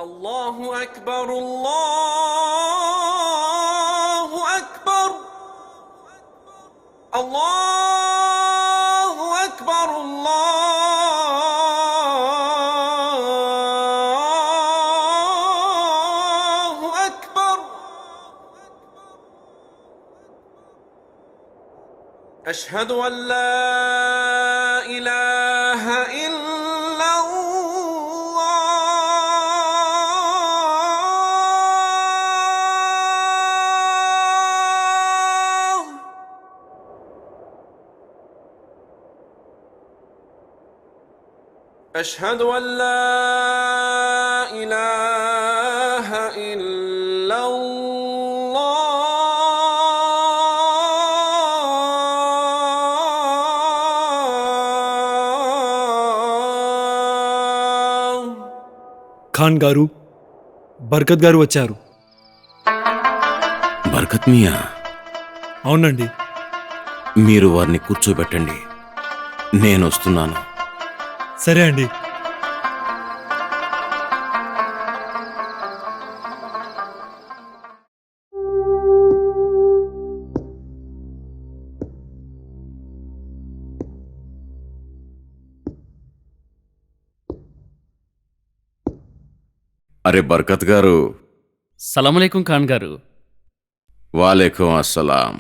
الله أكبر الله أكبر الله أكبر الله أكبر أشهد أن لا إله إلا الله أشهد أن لا إله إلا الله. ఖాన్ గారు, బర్కత్ గారు వచ్చారు. బర్కత్ మియా, అవునండి. మీరు వారిని కూర్చోబెట్టండి, నేను వస్తున్నాను. సరే అండి. అరే బర్కత్ గారు. సలాంలేకుం ఖాన్ గారు. వాలేకుం అస్సలాం.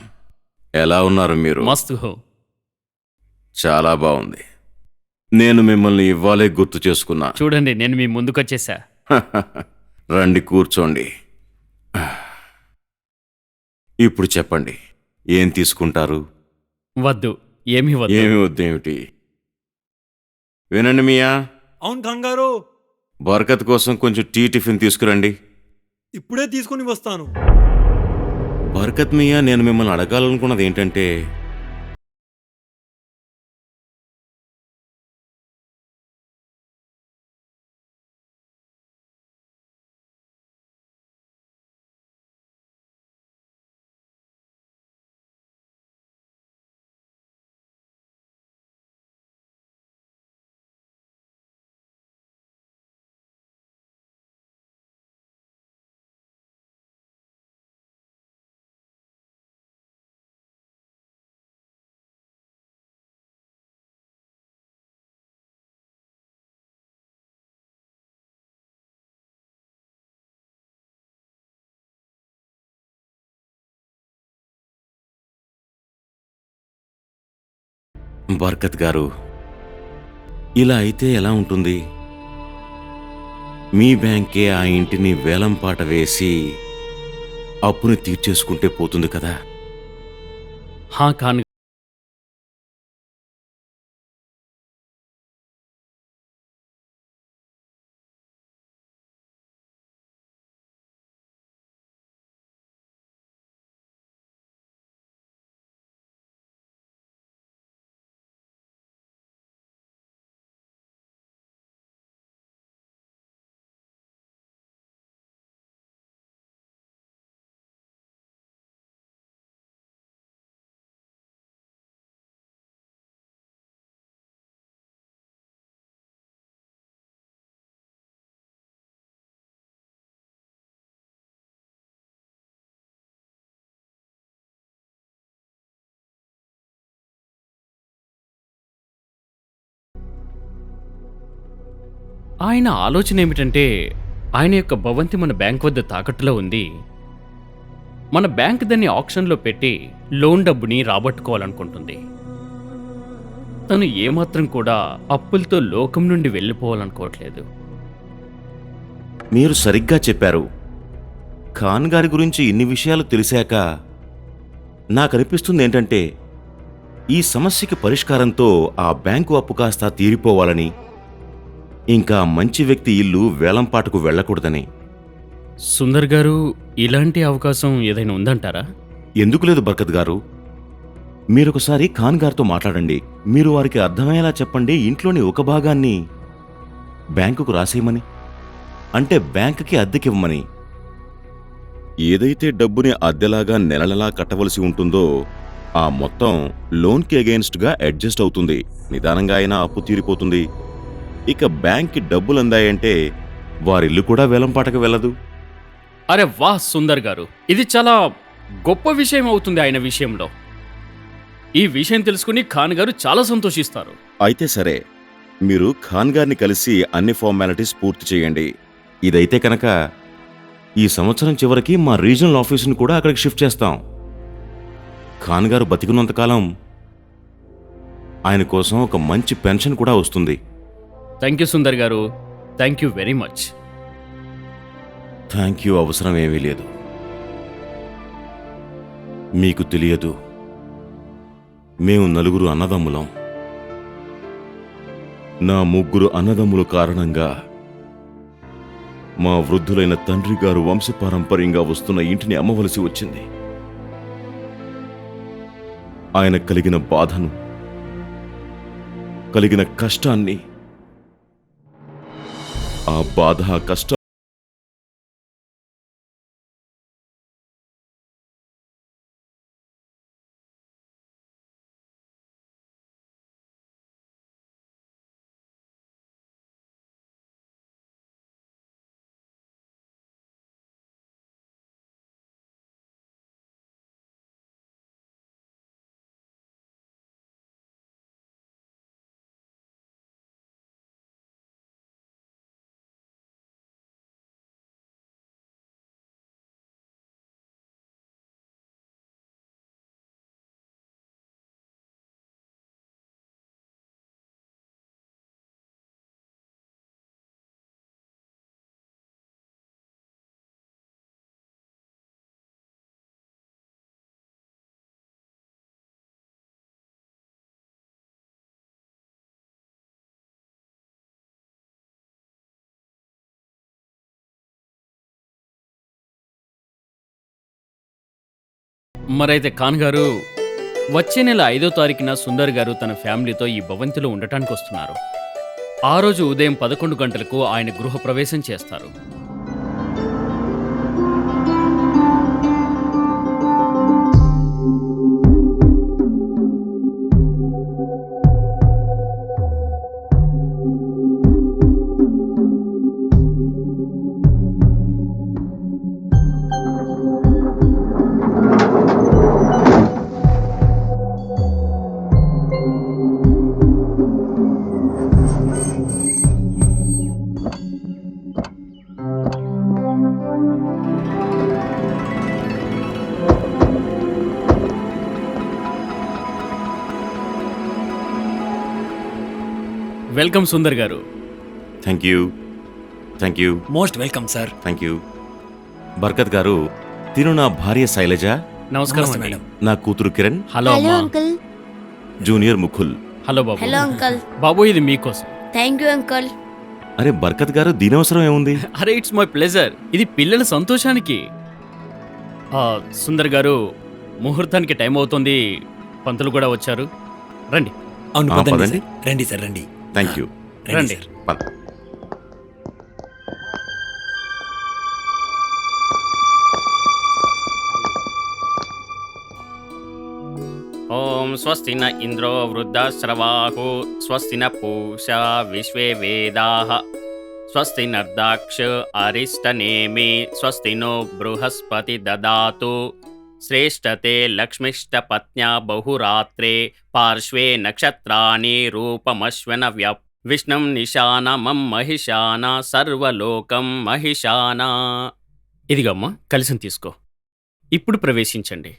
ఎలా ఉన్నారు మీరు? మస్తు హో. చాలా బాగుంది. నేను మిమ్మల్ని ఇవ్వాలే గుర్తు చేసుకున్నా. చూడండి, నేను మీ ముందుకొచ్చేసా. రండి కూర్చోండి. ఇప్పుడు చెప్పండి, ఏం తీసుకుంటారు? వద్దు, ఏమీ వద్దు. ఏమి వద్దేమిటి? వినండి మియా, అవును ఖాన్ గారు, బర్కత్ కోసం కొంచెం టీ టిఫిన్ తీసుకురండి. ఇప్పుడే తీసుకుని వస్తాను. బర్కత్ మియా, నేను మిమ్మల్ని అడగాలనుకున్నది ఏంటంటే, బర్కత్ గారు, ఇలా అయితే ఎలా ఉంటుంది? మీ బ్యాంకే ఆ ఇంటిని వేలంపాట వేసి అప్పుని తీర్చేసుకుంటే పోతుంది కదా. హా ఖాన్. ఆయన ఆలోచన ఏమిటంటే, ఆయన యొక్క భవంతి మన బ్యాంక్ వద్ద తాకట్టులో ఉంది. మన బ్యాంక్ దాన్ని ఆక్షన్లో పెట్టి లోన్ డబ్బుని రాబట్టుకోవాలనుకుంటుంది. తను ఏమాత్రం కూడా అప్పులతో లోకం నుండి వెళ్ళిపోవాలనుకోవట్లేదు. మీరు సరిగ్గా చెప్పారు. ఖాన్ గారి గురించి ఇన్ని విషయాలు తెలిసాక నాకనిపిస్తుంది ఏంటంటే, ఈ సమస్యకి పరిష్కారంతో ఆ బ్యాంకు అప్పు కాస్త తీరిపోవాలని, ఇంకా మంచి వ్యక్తి ఇల్లు వేలంపాటుకు వెళ్ళకూడదని. సుందర్ గారు, ఇలాంటి అవకాశం ఏదైనా ఉందంటారా? ఎందుకు లేదు బర్కత్ గారు. మీరొకసారి ఖాన్ గారితో మాట్లాడండి. మీరు వారికి అర్థమయ్యేలా చెప్పండి, ఇంట్లోని ఒక భాగాన్ని బ్యాంకుకు రాసేయమని, అంటే బ్యాంకుకి అద్దెకివ్వమని. ఏదైతే డబ్బుని అద్దెలాగా నెలలా కట్టవలసి ఉంటుందో ఆ మొత్తం లోన్కి అగెయిన్స్ట్గా అడ్జస్ట్ అవుతుంది. నిదానంగా అయినా అప్పు తీరిపోతుంది. ఇక బ్యాంక్కి డబ్బులందాయంటే వారిల్లు కూడా వేలంపాటకు వెళ్ళదు. అరే వాహ్ సుందర్ గారు, ఇది చాలా గొప్ప విషయం అవుతుంది ఆయన విషయంలో. ఈ విషయం తెలుసుకుని ఖాన్ గారు చాలా సంతోషిస్తారు. అయితే సరే, మీరు ఖాన్ గారిని కలిసి అన్ని ఫార్మాలిటీస్ పూర్తి చేయండి. ఇదైతే కనుక ఈ సంవత్సరం చివరికి మా రీజనల్ ఆఫీసును కూడా అక్కడికి షిఫ్ట్ చేస్తాం. ఖాన్ గారు బతికున్నంతకాలం ఆయన కోసం ఒక మంచి పెన్షన్ కూడా వస్తుంది. థ్యాంక్ యూ సుందర్ గారు, thank you very much. Thank you అవసరం ఏమీ లేదు. మీకు తెలియదు, మేము 4 అన్నదమ్ములం. నా 3 అన్నదమ్ముల కారణంగా మా వృద్ధులైన తండ్రి గారు వంశపారంపర్యంగా వస్తున్న ఇంటిని అమ్మవలసి వచ్చింది. ఆయన కలిగిన బాధను, కలిగిన కష్టాన్ని, ఆ బాధ కష్టం మరైతే ఖాన్ గారు, వచ్చే నెల 5వ తారీఖున సుందర్ గారు తన ఫ్యామిలీతో ఈ భవంతిలో ఉండటానికి వస్తున్నారు. ఆ రోజు ఉదయం 11 గంటలకు ఆయన గృహప్రవేశం చేస్తారు. వెల్కమ్ సుందర్ గారు. Thank you, thank you, most welcome sir. Thank you. Barkat గారు, తిను నా భార్య శైలజ, నమస్కారం నమస్తే అండి. మేడం. నా కూతురు కిరణ్, హలో హలో అమ్మా. అంకుల్. జూనియర్ ముకుల్. హలో బాబు. Hello uncle. బాబు, ఇది మీకోసం. Thank you uncle. అరే బర్కత్ గారు, దీనవసరం ఏముంది? అరే ఇట్స్ మై ప్లెజర్. ఇది పిల్లల సంతోషానికి. సుందర్ గారు, ముహూర్తానికి టైం అవుతుంది. పంతులు కూడా వచ్చారు. రండి అవును ఆ, పదండి పదండి. సార్. రండి సార్ రండి. Thank you. రండి. సార్. పద. ఓం స్వస్తి న ఇంద్రో వృద్ధశ్రవాహు స్వస్తి న పూషా విశ్వే వేదాః స్వస్తి నర్దాక్ష అరిష్టనేమి స్వస్తి నో బృహస్పతి దదాతు శ్రేష్టతే లక్ష్మిష్టపత్న్యా బహురాత్రే పార్శ్వే నక్షత్రాణి రూపమశ్వన విష్ణుం నిశానమం మహిషాన సర్వలోకం మహిషాన. ఇదిగమ్మా, కలిసం తీసుకో. ఇప్పుడు ప్రవేశించండి.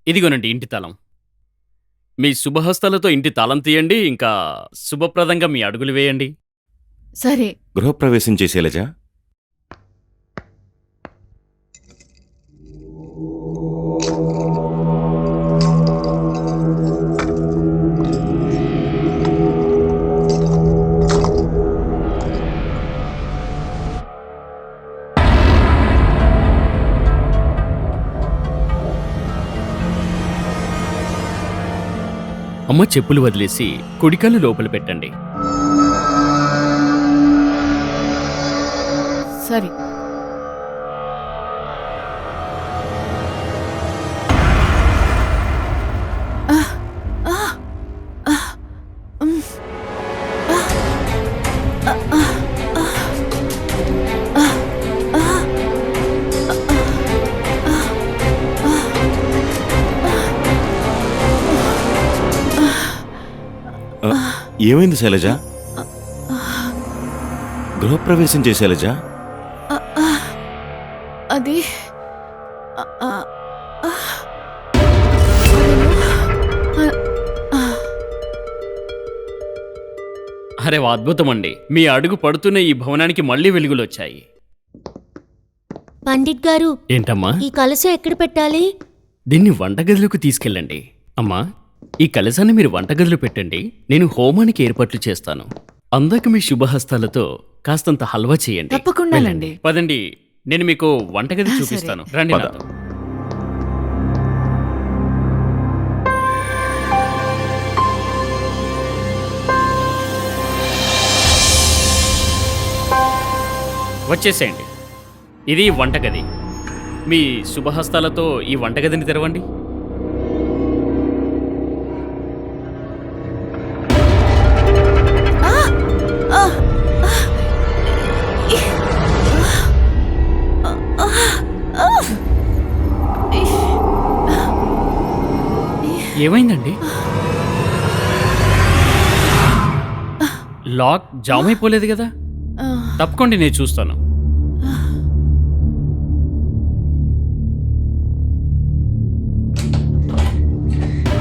ఇదిగోనండి ఇంటి తాళం. మీ శుభహస్తాలతో ఇంటి తాళం తీయండి. ఇంకా శుభప్రదంగా మీ అడుగులు వేయండి. సరే. గృహప్రవేశం చేసేలజ. అమ్మ, చెప్పులు వదిలేసి కుడికాలు లోపల పెట్టండి. సరే. ఏమైంది శైలజ? గృహప్రవేశం చేసి శైలజ? అది అరే అద్భుతం అండి, మీ అడుగు పడుతున్న ఈ భవనానికి మళ్ళీ వెలుగులు వచ్చాయి. పండిట్ గారు, ఏంటమ్మా? ఈ కలశం ఎక్కడ పెట్టాలి? దీన్ని వంటగదిలోకి తీసుకెళ్ళండి. అమ్మా, ఈ కలశాన్ని మీరు వంటగదిలో పెట్టండి, నేను హోమానికి ఏర్పాట్లు చేస్తాను. అందాక మీ శుభహస్తాలతో కాస్తంత హల్వా చేయండి. తప్పకుండానండి. పదండి, నేను మీకు వంటగది సరే. చూపిస్తాను. రండి పద. నాతో. వచ్చేసేయండి. ఇది వంటగది. మీ శుభహస్తాలతో ఈ వంటగదిని తెరవండి. ఏమైందండి? లాక్ జామ్ అయిపోలేదు కదా? తప్పకుండా నేను చూస్తాను.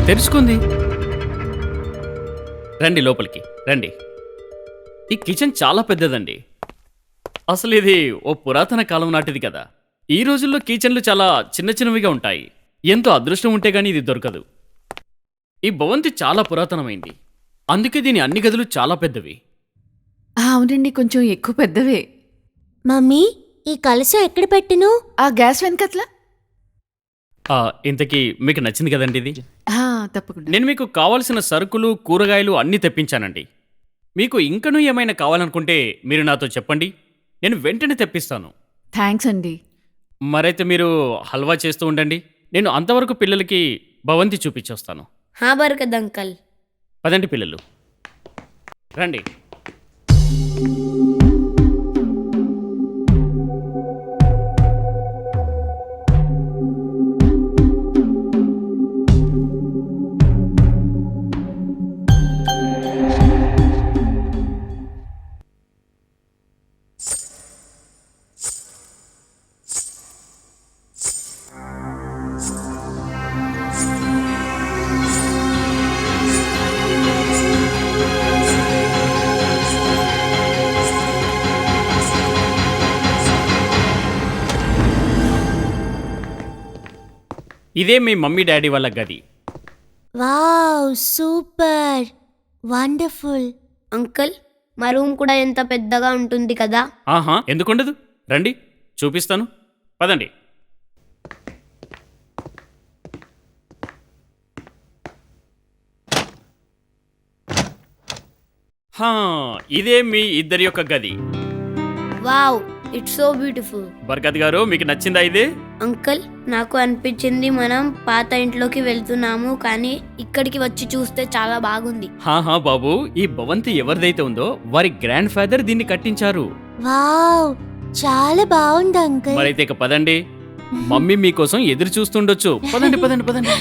తెలుసుకుంది. రండి లోపలికి రండి. ఈ కిచెన్ చాలా పెద్దదండి. అసలు ఇది ఓ పురాతన కాలం నాటిది కదా. ఈ రోజుల్లో కిచెన్లు చాలా చిన్న చిన్నవిగా ఉంటాయి. ఎంతో అదృష్టం ఉంటే గానీ ఇది దొరకదు. ఈ భవంతి చాలా పురాతనమైంది, అందుకే దీని అన్ని గదులు చాలా పెద్దవి. అవునండి, కొంచెం ఎక్కువ పెద్దవే. మమ్మీ, ఈ కలశం ఎక్కడ పెట్టిను? ఆ గ్యాస్ వెనకట్లా. ఇంతకీ మీకు నచ్చింది కదండి ఇది? తప్పకుండా. నేను మీకు కావాల్సిన సరుకులు కూరగాయలు అన్నీ తెప్పించానండి. మీకు ఇంకనూ ఏమైనా కావాలనుకుంటే మీరు నాతో చెప్పండి, నేను వెంటనే తెప్పిస్తాను. థ్యాంక్స్ అండి. మరైతే మీరు హల్వా చేస్తూ ఉండండి, నేను అంతవరకు పిల్లలకి భవంతి చూపించొస్తాను. హా బర్కద్ అంకల్. పదండి పిల్లలు, రండి. ఇదే మీ మమ్మీ డాడీ వాళ్ళ గది. Wow, super, wonderful. అంకల్, మా రూమ్ కూడా ఎంత పెద్దగా ఉంటుంది కదా. ఆహా, ఎందుకుండదు, రండి చూపిస్తాను. పదండి. ఇదే మీ ఇద్దరి యొక్క గది. Wow, it's so beautiful. Barkat గారు, మీకు నచ్చిందా ఇది? అంకల్, నాకు అనిపించింది మనం పాత ఇంట్లోకి వెళ్తున్నాము, కానీ ఇక్కడికి వచ్చి చూస్తే చాలా బాగుంది. హాహా బాబు, ఈ భవంతి ఎవరిదైతే ఉందో వారి గ్రాండ్ ఫాదర్ దీన్ని కట్టించారు. వావ్, చాలా బాగుంది అంకుల్. మరైతే ఇక పదండి, మమ్మీ మీకోసం ఎదురు చూస్తుండొచ్చు. పదండి పదండి పదండి.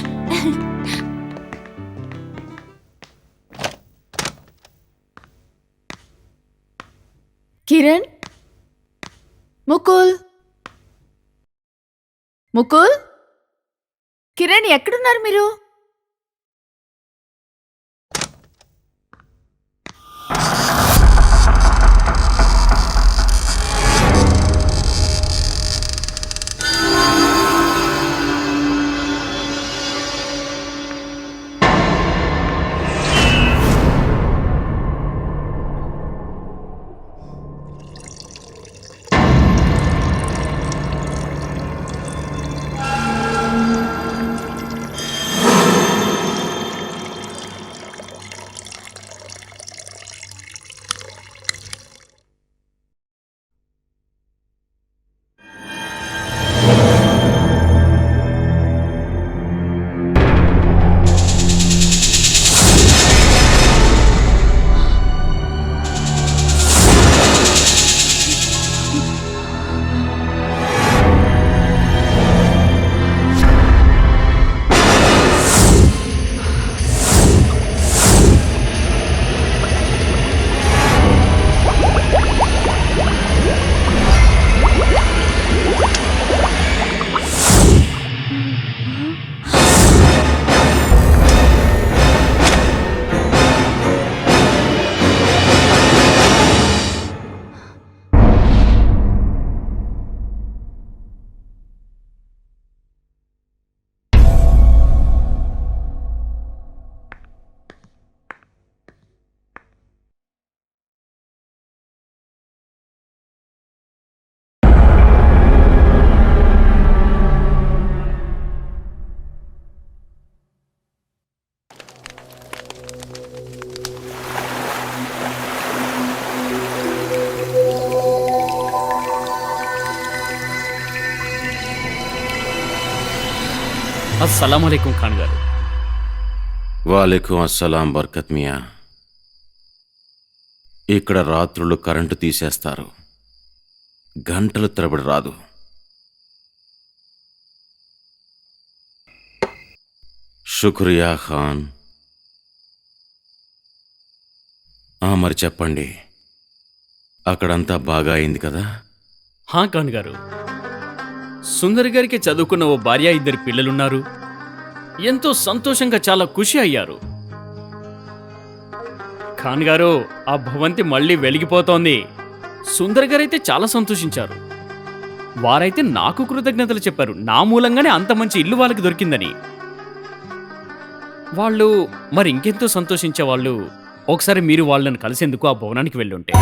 కిరణ్, ముకుల్, ముకుల్, కిరణ్, ఎక్కడున్నారు మీరు? అస్సలం అలైకుం ఖాన్ గారు. వాలేకుం అస్సలాం బర్కత్ మియా. ఇక్కడ రాత్రులు కరెంటు తీసేస్తారు, గంటలు తరబడి రాదు. శుక్రియా ఖాన్. మరి చెప్పండి, అక్కడంతా బాగా అయింది కదా? హా ఖాన్ గారు, సుందర్ గారికి చదువుకున్న ఓ భార్య, 2 పిల్లలున్నారు. ఎంతో సంతోషంగా చాలా ఖుషి అయ్యారు. ఖాన్ గారు, ఆ భవంతి మళ్ళీ వెలిగిపోతోంది. సుందర్ గారైతే చాలా సంతోషించారు. వారైతే నాకు కృతజ్ఞతలు చెప్పారు, నా మూలంగానే అంత మంచి ఇల్లు వాళ్ళకి దొరికిందని. వాళ్ళు మరి ఇంకెంతో సంతోషించే వాళ్ళు ఒకసారి మీరు వాళ్ళని కలిసేందుకు ఆ భవనానికి వెళ్ళుంటే.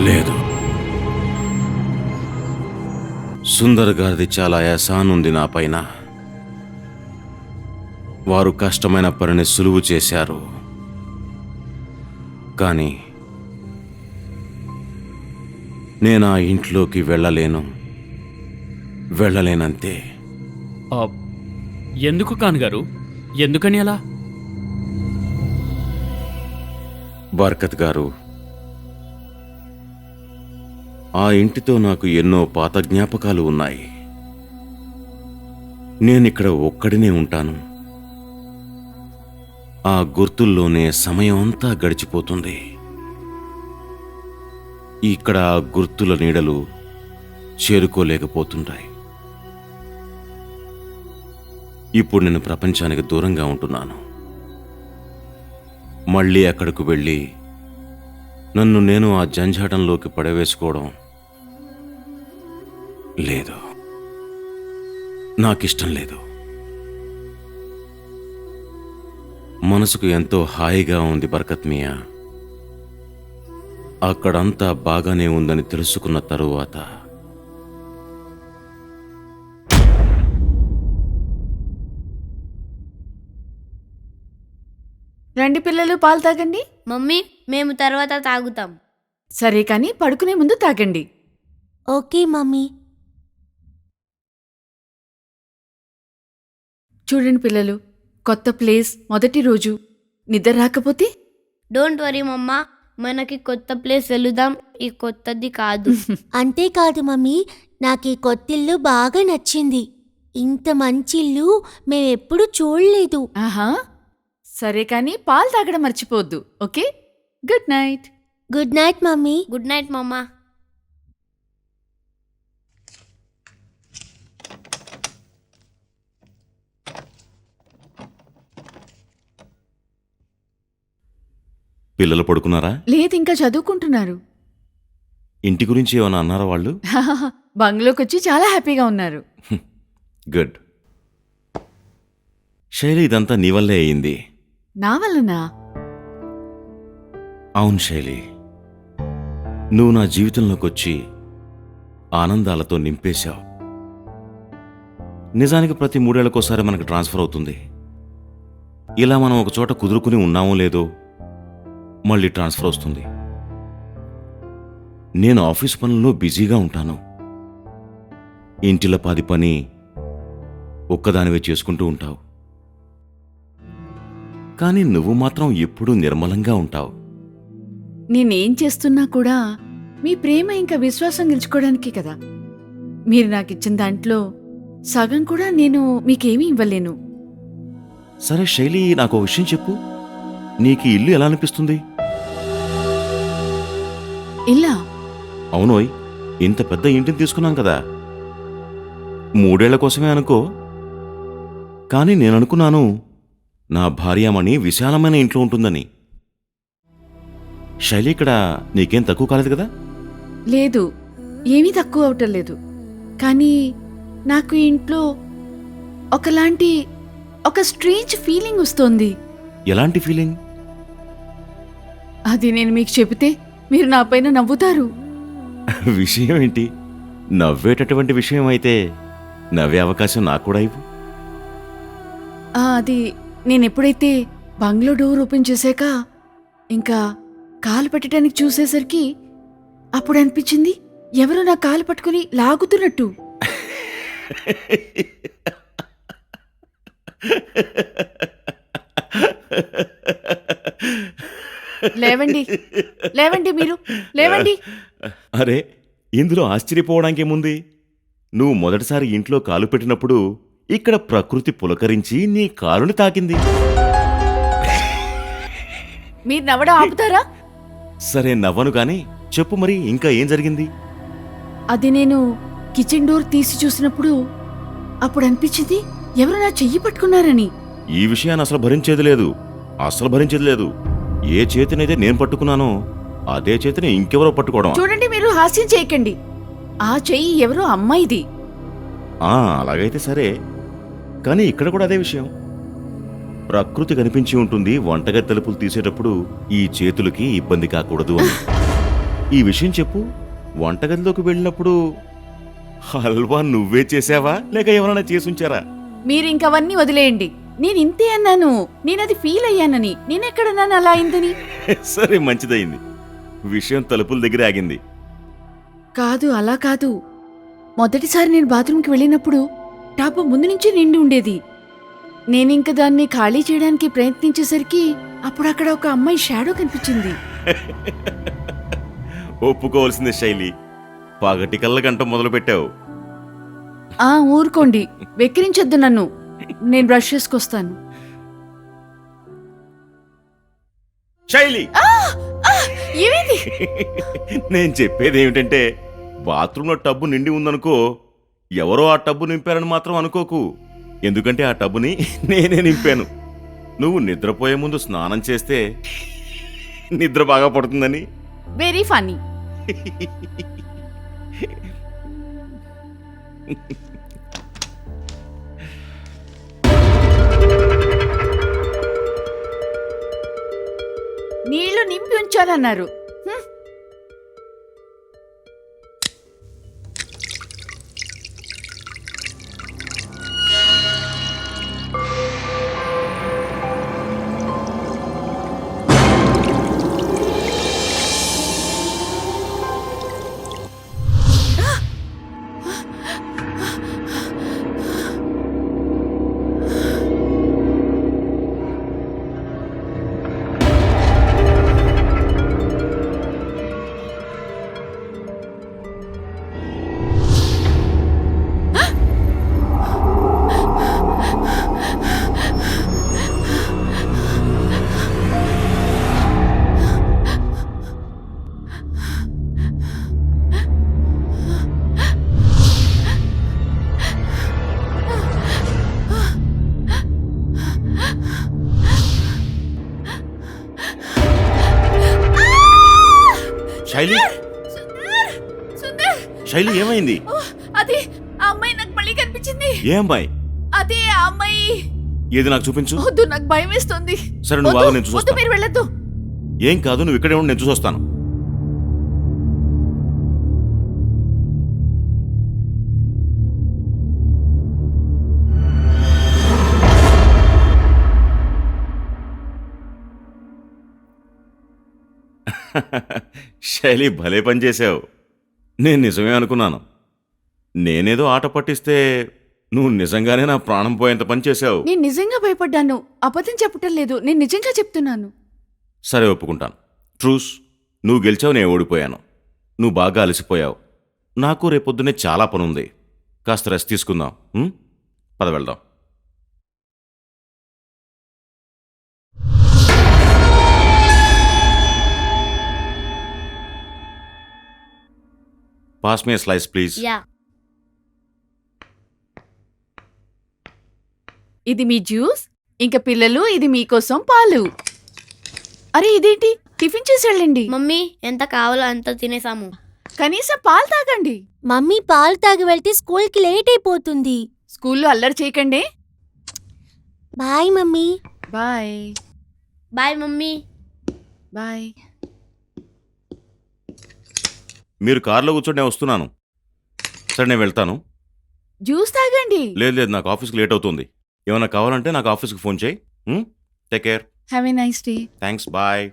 లేదు, సుందర్ గారిది చాలా ఎహసాన్ ఉంది నా పైన. వారు కష్టమైన పనిని సులువు చేశారు. కానీ నేను ఆ ఇంట్లోకి వెళ్ళలేనంతే. ఆ, ఎందుకు ఖాన్ గారు, ఎందుకని అలా? బర్కత్ గారు, ఆ ఇంటితో నాకు ఎన్నో పాత జ్ఞాపకాలు ఉన్నాయి. నేనిక్కడ ఒక్కడినే ఉంటాను. ఆ గుర్తుల్లోనే సమయం అంతా గడిచిపోతుంది. ఇక్కడ ఆ గుర్తుల నీడలు చేరుకోలేకపోతుంటాయి. ఇప్పుడు నేను ప్రపంచానికి దూరంగా ఉంటున్నాను. మళ్ళీ అక్కడకు వెళ్ళి నన్ను నేను ఆ జంజాటంలోకి పడవేసుకోవడం లేదు, నాకిష్టం లేదు. మనసుకు ఎంతో హాయిగా ఉంది బర్కత్ మియా. అక్కడంతా బాగానే ఉందని తెలుసుకున్న తరువాత రండి పిల్లలు, పాలు తాగండి. మమ్మీ, మేము తర్వాత తాగుతాం. సరే కానీ పడుకునే ముందు తాగండి. Okay mummy. చూడండి పిల్లలు, కొత్త ప్లేస్, మొదటి రోజు. నిద్ర రాకపోతే డోంట్ వరీ మమ్మా, మనకి కొత్త ప్లేస్ వెళుదాం. ఈ కొత్తది కాదు. అంతేకాదు మమ్మీ, నాకు ఈ కొత్తిల్లు బాగా నచ్చింది. ఇంత మంచి ఇల్లు మేమెప్పుడు చూడలేదు. ఆహా, సరే కానీ పాలు తాగడం మర్చిపోవద్దు. Okay, good night. Good night mummy. Good night మమ్మా. పిల్లలు పడుకున్నారా? లేదు, ఇంకా చదువుకుంటున్నారు. ఇంటి గురించి ఏమైనా అన్నారా వాళ్ళు? బంగ్లోకొచ్చి చాలా హ్యాపీగా ఉన్నారు. గుడ్. శైలి, ఇదంతా నీ వల్లే అయింది. నా వల్లనా? అవును శైలి, నువ్వు నా జీవితంలోకి వచ్చి ఆనందాలతో నింపేశావు. నిజానికి ప్రతి 3 ఏళ్లకోసారి మనకు ట్రాన్స్ఫర్ అవుతుంది. ఇలా మనం ఒక చోట కుదురుకుని ఉన్నామో లేదో మళ్ళీ ట్రాన్స్ఫర్ వస్తుంది. నేను ఆఫీస్ పనుల్లో బిజీగా ఉంటాను. ఇంటిలో 10 పని ఒక్కదానివే చేసుకుంటూ ఉంటావు. కానీ నువ్వు మాత్రం ఎప్పుడూ నిర్మలంగా ఉంటావు. నేనేం చేస్తున్నా కూడా మీ ప్రేమ ఇంకా విశ్వాసం గెలుచుకోవడానికి కదా. మీరు నాకిచ్చిన దాంట్లో సగం కూడా నేను మీకేమీ ఇవ్వలేను. సరే శైలి, నాకు ఒక విషయం చెప్పు. నీకు ఈ ఇల్లు ఎలా అనిపిస్తుంది? ఇలా అవునోయ్, ఇంత పెద్ద ఇంటిని తీసుకున్నాం కదా. 3 ఏళ్ల కోసమే అనుకో. కానీ నేననుకున్నాను నా భార్యామణి విశాలమైన ఇంట్లో ఉంటుందని. శైలి, ఇక్కడ నీకేం తక్కువ కాలేదు కదా? లేదు, ఏమీ తక్కువ అవటం లేదు. కానీ నాకు ఈ ఇంట్లో ఒక స్ట్రేంజ్ ఫీలింగ్ వస్తోంది. ఎలాంటి ఫీలింగ్? అది నేను మీకు చెబితే మీరు నా పైన నవ్వుతారు. విషయం ఏంటి? నవ్వేటటువంటి విషయం అయితే నవ్వే అవకాశం నాకు కూడా ఇవ్వు. అది నేను ఎప్పుడైతే బంగ్లో డోర్ ఓపెన్ చేశాక ఇంకా కాలు పెట్టడానికి చూసేసరికి అప్పుడు అనిపించింది ఎవరో నా కాలు పట్టుకుని లాగుతున్నట్టు. లేవండి, లేవండి, మీరు లేవండి. అరే ఇందులో ఆశ్చర్యపోవడానికి ఏముంది? నువ్వు మొదటిసారి ఇంట్లో కాలు పెట్టినప్పుడు ఇక్కడ ప్రకృతి పులకరించి నీ కాలుని తాకింది. మీరు నవ్వడం ఆపుతారా? సరే నవ్వను కాని చెప్పు మరి ఇంకా ఏం జరిగింది? అది నేను కిచెన్ డోర్ తీసి చూసినప్పుడు అప్పుడు అనిపించింది ఎవరు నా చెయ్యి పట్టుకున్నారని. ఈ విషయాన్ని అసలు భరించేది లేదు. ఏ చేతినైతే నేను పట్టుకున్నానో అదే చేతిని ఇంకెవరో పట్టుకోవడం. చూడండి, మీరు హాస్యం చేయకండి. ఆ చెయ్యి ఎవరో అమ్మాయిది. అలాగైతే సరే, కానీ ఇక్కడ కూడా అదే విషయం. ప్రకృతి కనిపించి ఉంటుంది వంటగది తలుపులు తీసేటప్పుడు ఈ చేతులకి ఇబ్బంది కాకూడదు అని. ఈ విషయం చెప్పు, వంటగదిలోకి వెళ్ళినప్పుడు హల్వా నువ్వే చేసావా లేక ఎవరైనా చేసుంచారా? మీరు ఇంకవన్నీ వదిలేయండి. నేను ఇంతే అన్నాను, నేనది ఫీల్ అయ్యానని. నేనెక్కడన్నాను అలా అయిందని? సరే మంచిదయింది, విషయం తలుపుల దగ్గర ఆగింది. కాదు, అలా కాదు. మొదటిసారి నేను బాత్రూంకి వెళ్ళినప్పుడు టాప్ ముందు నుంచి నిండి ఉండేది. నేనింక దాన్ని ఖాళీ చేయడానికి ప్రయత్నించేసరికి అప్పుడు అక్కడ ఒక అమ్మాయి షాడో కనిపించింది. ఒప్పుకోవాల్సిందే శైలి, పగటి కళ్ళ గంట మొదలు పెట్టావు. ఊరుకోండి, వెక్కిరించొద్దు నన్ను. నేను బ్రష్ చేసుకొస్తాను. శైలి, ఏమైంది? నేను చెప్పేది ఏమిటంటే, బాత్రూంలో టబ్బు నిండి ఉందనుకో, ఎవరో ఆ టబ్బు నింపారని మాత్రం అనుకోకు. ఎందుకంటే ఆ టబ్బుని నేనే నింపాను. నువ్వు నిద్రపోయే ముందు స్నానం చేస్తే నిద్ర బాగా పడుతుందని. Very funny. నీళ్లు నింపి ఉంచాలన్నారు. శైలి, శైలి ఏమైంది? అది ఆ అమ్మాయి నాకు మళ్ళీ కనిపించింది. ఏ అమ్మాయి? అదే ఆ అమ్మాయి. ఏది నాకు చూపించు. వద్దు, నాకు భయం వేస్తుంది. సరే నువ్వు బాగా నేను వద్దు, చూస్తాను. మీరు వెళ్ళొద్దు. ఏం కాదు, నువ్వు ఇక్కడే ఉండి నేను చూసొస్తాను. శైలి భలే పని చేశావు. నేను నిజమే అనుకున్నాను. నేనేదో ఆట పట్టిస్తే నువ్వు నిజంగానే నా ప్రాణం పోయేంత పని చేశావు. నేను నిజంగా భయపడ్డాను, అబద్ధం చెప్పటం లేదు. నేను నిజంగా చెప్తున్నాను. సరే ఒప్పుకుంటాను. ట్రూస్, నువ్వు గెలిచావు, నేను ఓడిపోయాను. నువ్వు బాగా అలసిపోయావు. నాకు రేపొద్దునే చాలా పనుంది. కాస్త రెస్ట్ తీసుకుందాం. పద వెళ్దాం. Pass me slice please. Yeah. ఇది మీ జ్యూస్, ఇంకా పిల్లలు ఇది మీకోసం పాలు. అరే ఇదేంటి, టిఫిన్ చేసి వెళ్ళండి. మమ్మీ ఎంత కావాలో అంత తినేసాము. కనీసం పాలు తాగండి. మమ్మీ పాలు తాగి వెళ్తే స్కూల్కి లేట్ అయిపోతుంది. స్కూల్లో అల్లరి చేయకండి. Bye mummy. Bye. Bye mummy. Bye. మీరు కారులో కూర్చోండి, నేను వస్తున్నాను. సరే నేను వెళ్తాను. జ్యూస్ తాగండి. లేదు, నాకు ఆఫీస్కి లేట్ అవుతుంది. ఏమైనా కావాలంటే నాకు ఆఫీస్కి ఫోన్ చేయి. Take care. Have a nice day. Thanks, bye.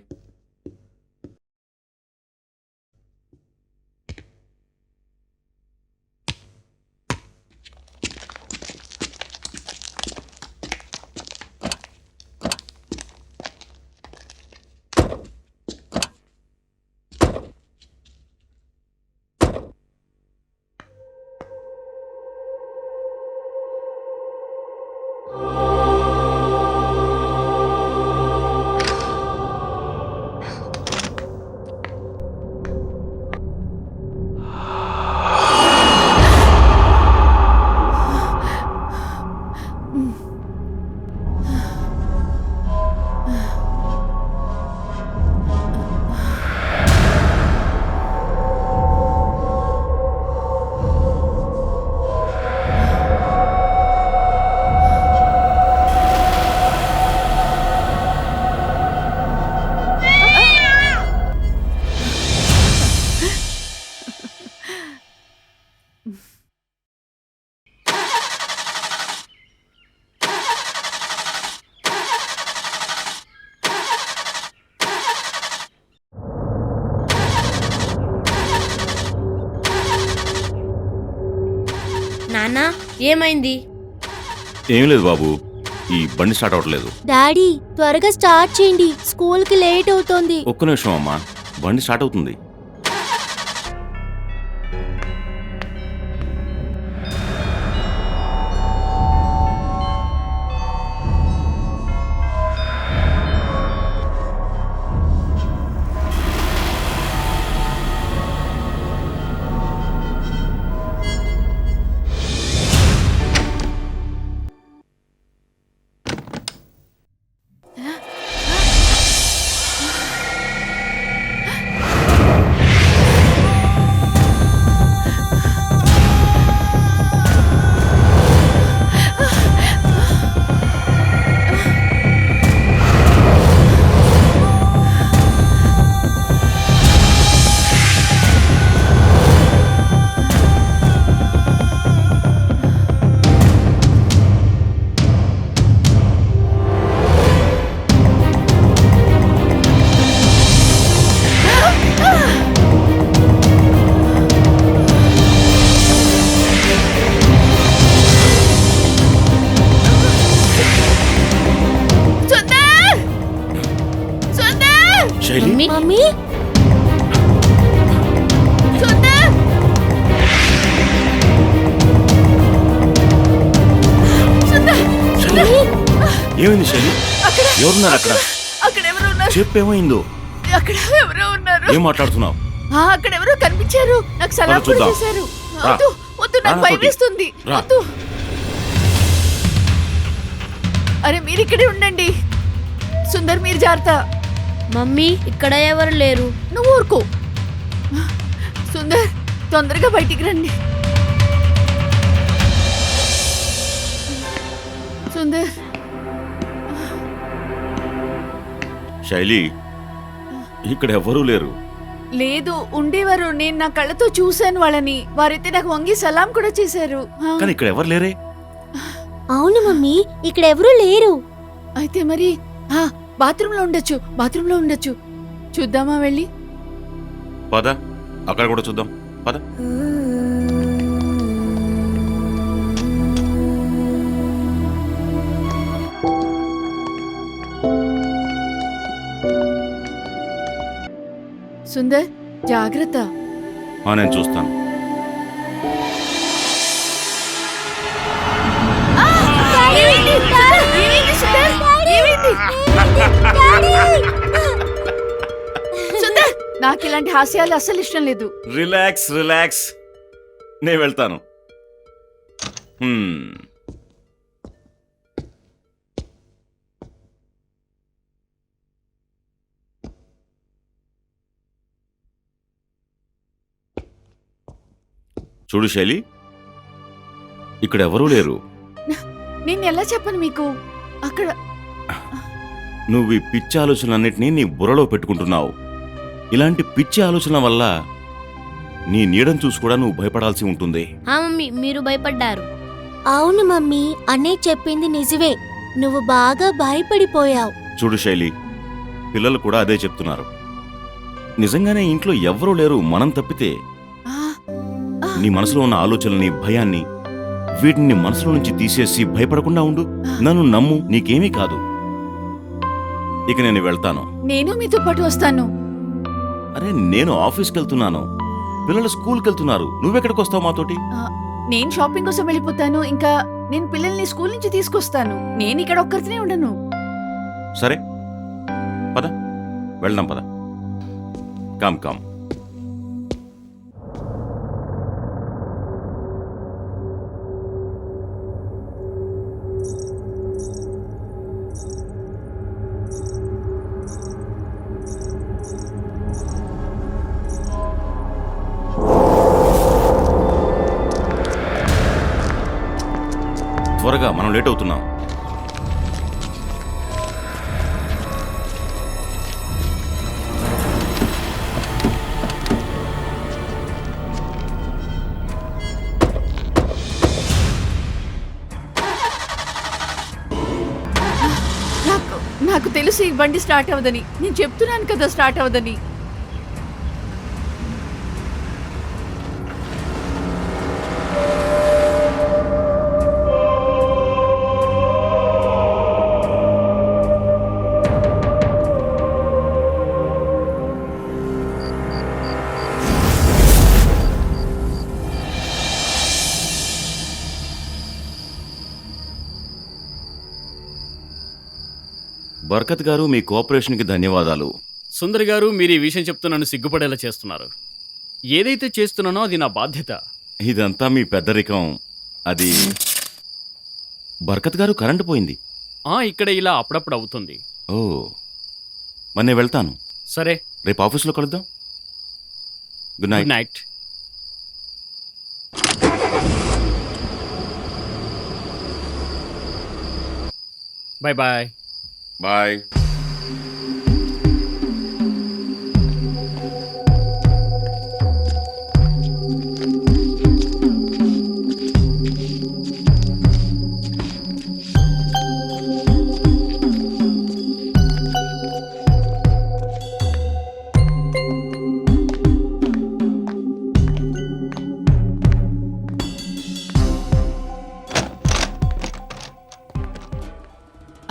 నాన్న ఏమైంది? ఏం లేదు బాబు, ఈ బండి స్టార్ట్ అవ్వట్లేదు. డాడీ త్వరగా స్టార్ట్ చేయండి, స్కూల్కి లేట్ అవుతోంది. ఒక్క నిమిషం అమ్మా, బండి స్టార్ట్ అవుతుంది. శైలి, మమ్మీ మమ్మీ ఏమైంది శైలి? ఎవరున్నారు అక్కడ? అక్కడ ఎవరు ఉన్నారు? చెప్పేమైందో? అక్కడ ఎవరో ఉన్నారు. ఏం మాట్లాడుతున్నావు? అక్కడ ఎవరో కనిపించారు, నాకు సలాం కూడా చూద్దాం. చేశారు. రా. వద్దు వద్దు, నాకు రా, భయం నాతోటి. వేస్తుంది. రా. వద్దు. అరే మీరు ఇక్కడే ఉండండి. సుందర్ మీరు జాగ్రత్త. మమ్మీ ఇక్కడ ఎవరు లేరు. నువ్వు ఊరుకో. సుందర్ తొందరగా బయటికి రండి. సుందర్ శైలి, ఇక్కడ ఎవరూ లేరు. లేదు, ఉండేవారు. నేను నా కళ్ళతో చూశాను వాళ్ళని. వారైతే నాకు వంగి సలాం కూడా చేశారు. కానీ ఇక్కడ ఎవరు లేరే. అవును మమ్మీ, ఇక్కడ ఎవరూ లేరు. అయితే మరి బాత్రూంలో ఉండొచ్చు, బాత్రూంలో ఉండొచ్చు. చూద్దామా వెళ్ళి? పద, అక్కడ కూడా చూద్దాం. పద. సుందర్ జాగ్రత్త. నేను చూస్తాను. సుందర్ నాకు ఇలాంటి హాస్యాలు అస్సలు ఇష్టం లేదు. రిలాక్స్ రిలాక్స్, నేను వెళ్తాను. చూడు శైలి, ఇక్కడ ఎవరూ లేరు. నేను ఎలా చెప్పను మీకు? అక్కడ నువ్వు ఈ పిచ్చి ఆలోచనలన్నింటినీ నీ బుర్రలో పెట్టుకుంటున్నావు. ఇలాంటి పిచ్చి ఆలోచనల వల్ల నీ నీడను చూసి కూడా నువ్వు భయపడాల్సి ఉంటుంది. మమ్మీ మీరు భయపడ్డారు. అవును మమ్మీ, అన్నయ్య చెప్పింది నిజమే. నువ్వు బాగా భయపడిపోయావు. చూడు శైలి, పిల్లలు కూడా అదే చెప్తున్నారు. నిజంగానే ఇంట్లో ఎవ్వరూ లేరు మనం తప్పితే. నీ మనసులో ఉన్న ఆలోచనల్ని, భయాన్ని, వీటిని మనసులో నుంచి తీసేసి భయపడకుండా ఉండు. నన్ను నమ్ము, నీకేమీ కాదు. ఇక నేను వెళ్తాను. నేను మీతో పాటు వస్తాను. అరే, నేను ఆఫీస్కి వెళ్తున్నాను, పిల్లలు స్కూల్కి వెళ్తున్నారు. నువ్వెక్కడికి వస్తావు మాతోటి? నేను షాపింగ్ కోసం వెళ్ళిపోతాను. ఇంకా నేను పిల్లల్ని స్కూల్ నుంచి తీసుకొస్తాను. నేను ఇక్కడ ఒక్కరితోనే ఉండను. సరే పద, వెళ్దాం. పద, కామ్ కామ్. త్వరగా, మనం లేట్ అవుతున్నాం. నాకు తెలుసు ఈ బండి స్టార్ట్ అవ్వదని. నేను చెప్తున్నాను కదా స్టార్ట్ అవ్వదని. బర్కత్ గారు, మీ కోఆపరేషన్కి ధన్యవాదాలు. సుందర్ గారు, మీరు ఈ విషయం చెప్తూ నన్ను సిగ్గుపడేలా చేస్తున్నారు. ఏదైతే చేస్తున్నానో అది నా బాధ్యత. ఇదంతా మీ పెద్దరికం. అది బర్కత్ గారు, కరెంటు పోయింది. ఇక్కడ ఇలా అప్పుడప్పుడు అవుతుంది. ఓ, మరి నేను వెళ్తాను. సరే, రేపు ఆఫీస్లో కలుద్దాం. Good night. Good night. Bye bye. Bye.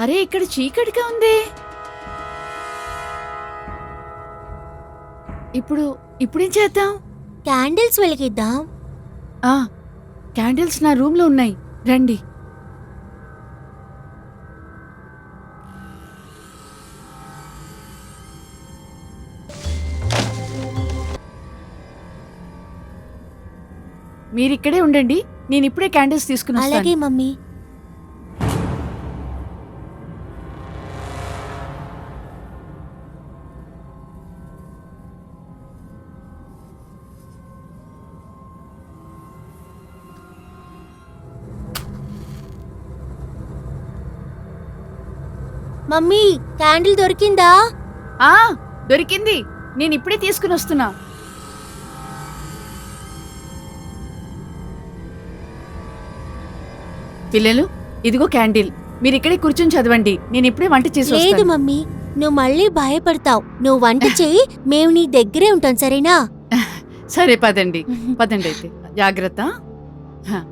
అరే ఇక్కడ చీకటిగా ఉంది. ఇప్పుడేం చేద్దాం? క్యాండిల్స్ వెలిగిద్దాం. ఆ క్యాండిల్స్ నా రూమ్లో ఉన్నాయి, రండి. మీరిక్కడే ఉండండి, నేను ఇప్పుడే క్యాండిల్స్ తీసుకుని వస్తాను. అలాగే మమ్మీ. మమ్మీ, క్యాండిల్ దొరికిందా? ఆ దొరికింది, నేను ఇప్పుడే తీసుకుని వస్తున్నా. పిల్లలు, ఇదిగో క్యాండిల్, మీరు ఇక్కడే కూర్చొని చదవండి, నేను ఇప్పుడే వంట చేసి లేదు వస్తాను. మమ్మీ, నువ్వు మళ్ళీ భయపడతావు. నువ్వు వంట చెయ్యి, మేము నీ దగ్గరే ఉంటాం, సరేనా? సరే పదండి, పదండి అయితే, జాగ్రత్త. హ.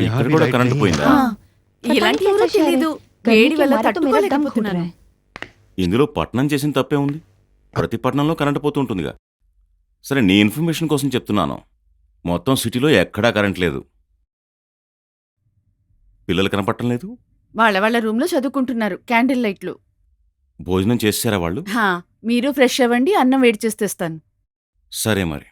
ఇక్కడ కూడా కరెంటు పోయిందా? ఆ, ఇలాంటి ఎవరో తెలీదు, వేడి వల్ల తట్టుకోలేకపోతున్నాను. ఇందులో పట్నం చేసిన తప్పే ఉంది. ప్రతి పట్టణంలో కరెంటు పోతుంటుందిగా. సరే, నీ ఇన్ఫర్మేషన్ కోసం చెప్తున్నాను. మొత్తం సిటీలో ఎక్కడా కరెంట్ లేదు. పిల్లలు కనపడటం లేదు. వాళ్ళ రూమ్లో చదువుకుంటున్నారు, క్యాండిల్ లైట్లు. భోజనం చేసారా వాళ్ళు? హా, మీరు ఫ్రెష్ అవ్వండి, అన్నం వేడి చేసి తెస్తాను. సరే మరి.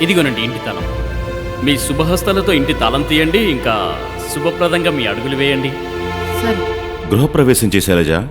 ఇదిగోనండి ఇంటి తాళం. మీ శుభహస్తాలతో ఇంటి తాళం తీయండి, ఇంకా శుభప్రదంగా మీ అడుగులు వేయండి. సరే. గృహప్రవేశం చేశారా శైలజ?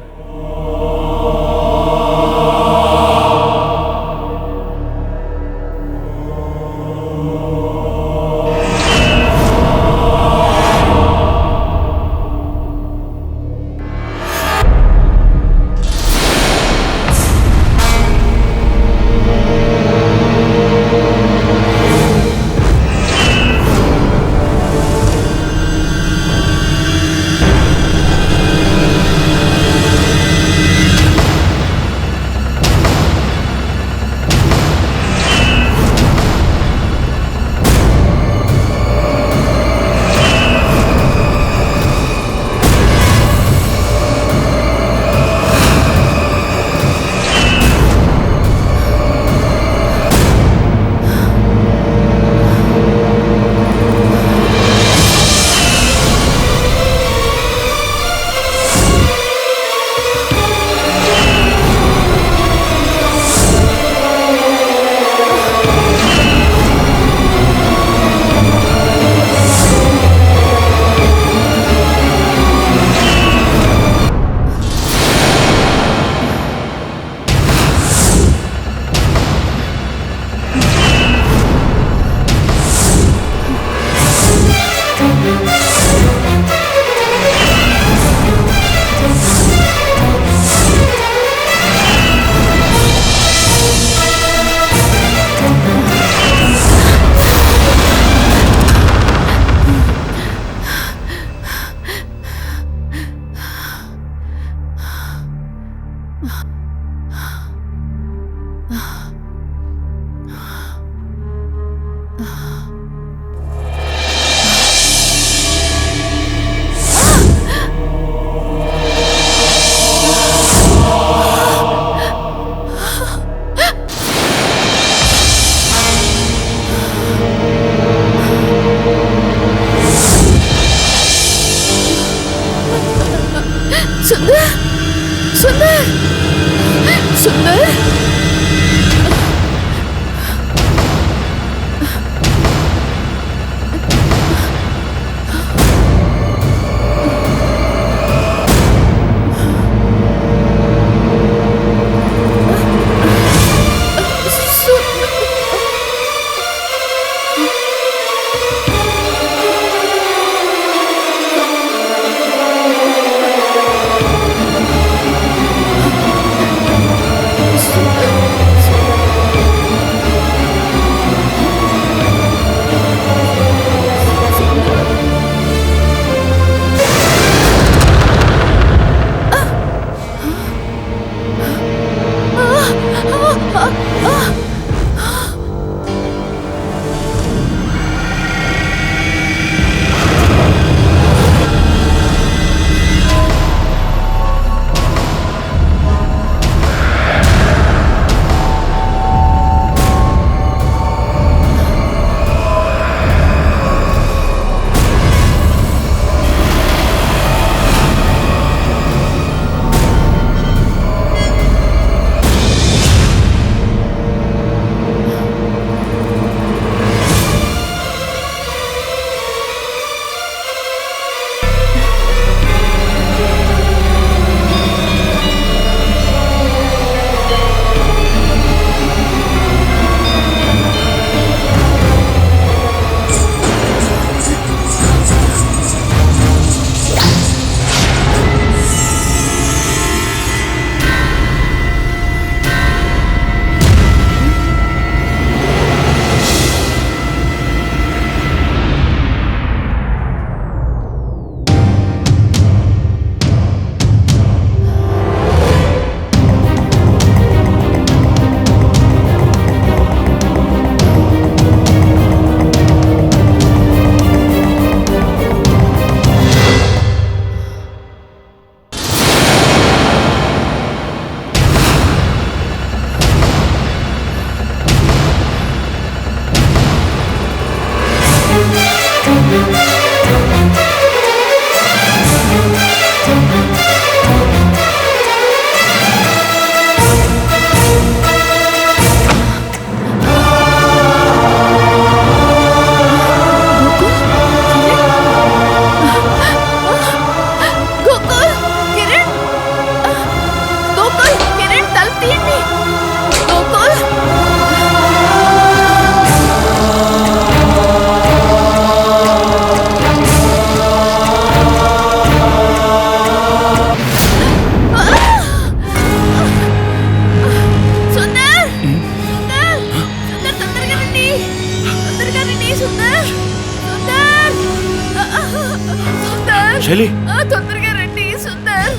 సుందర్ శైలి తొందరగా రండి సుందర్.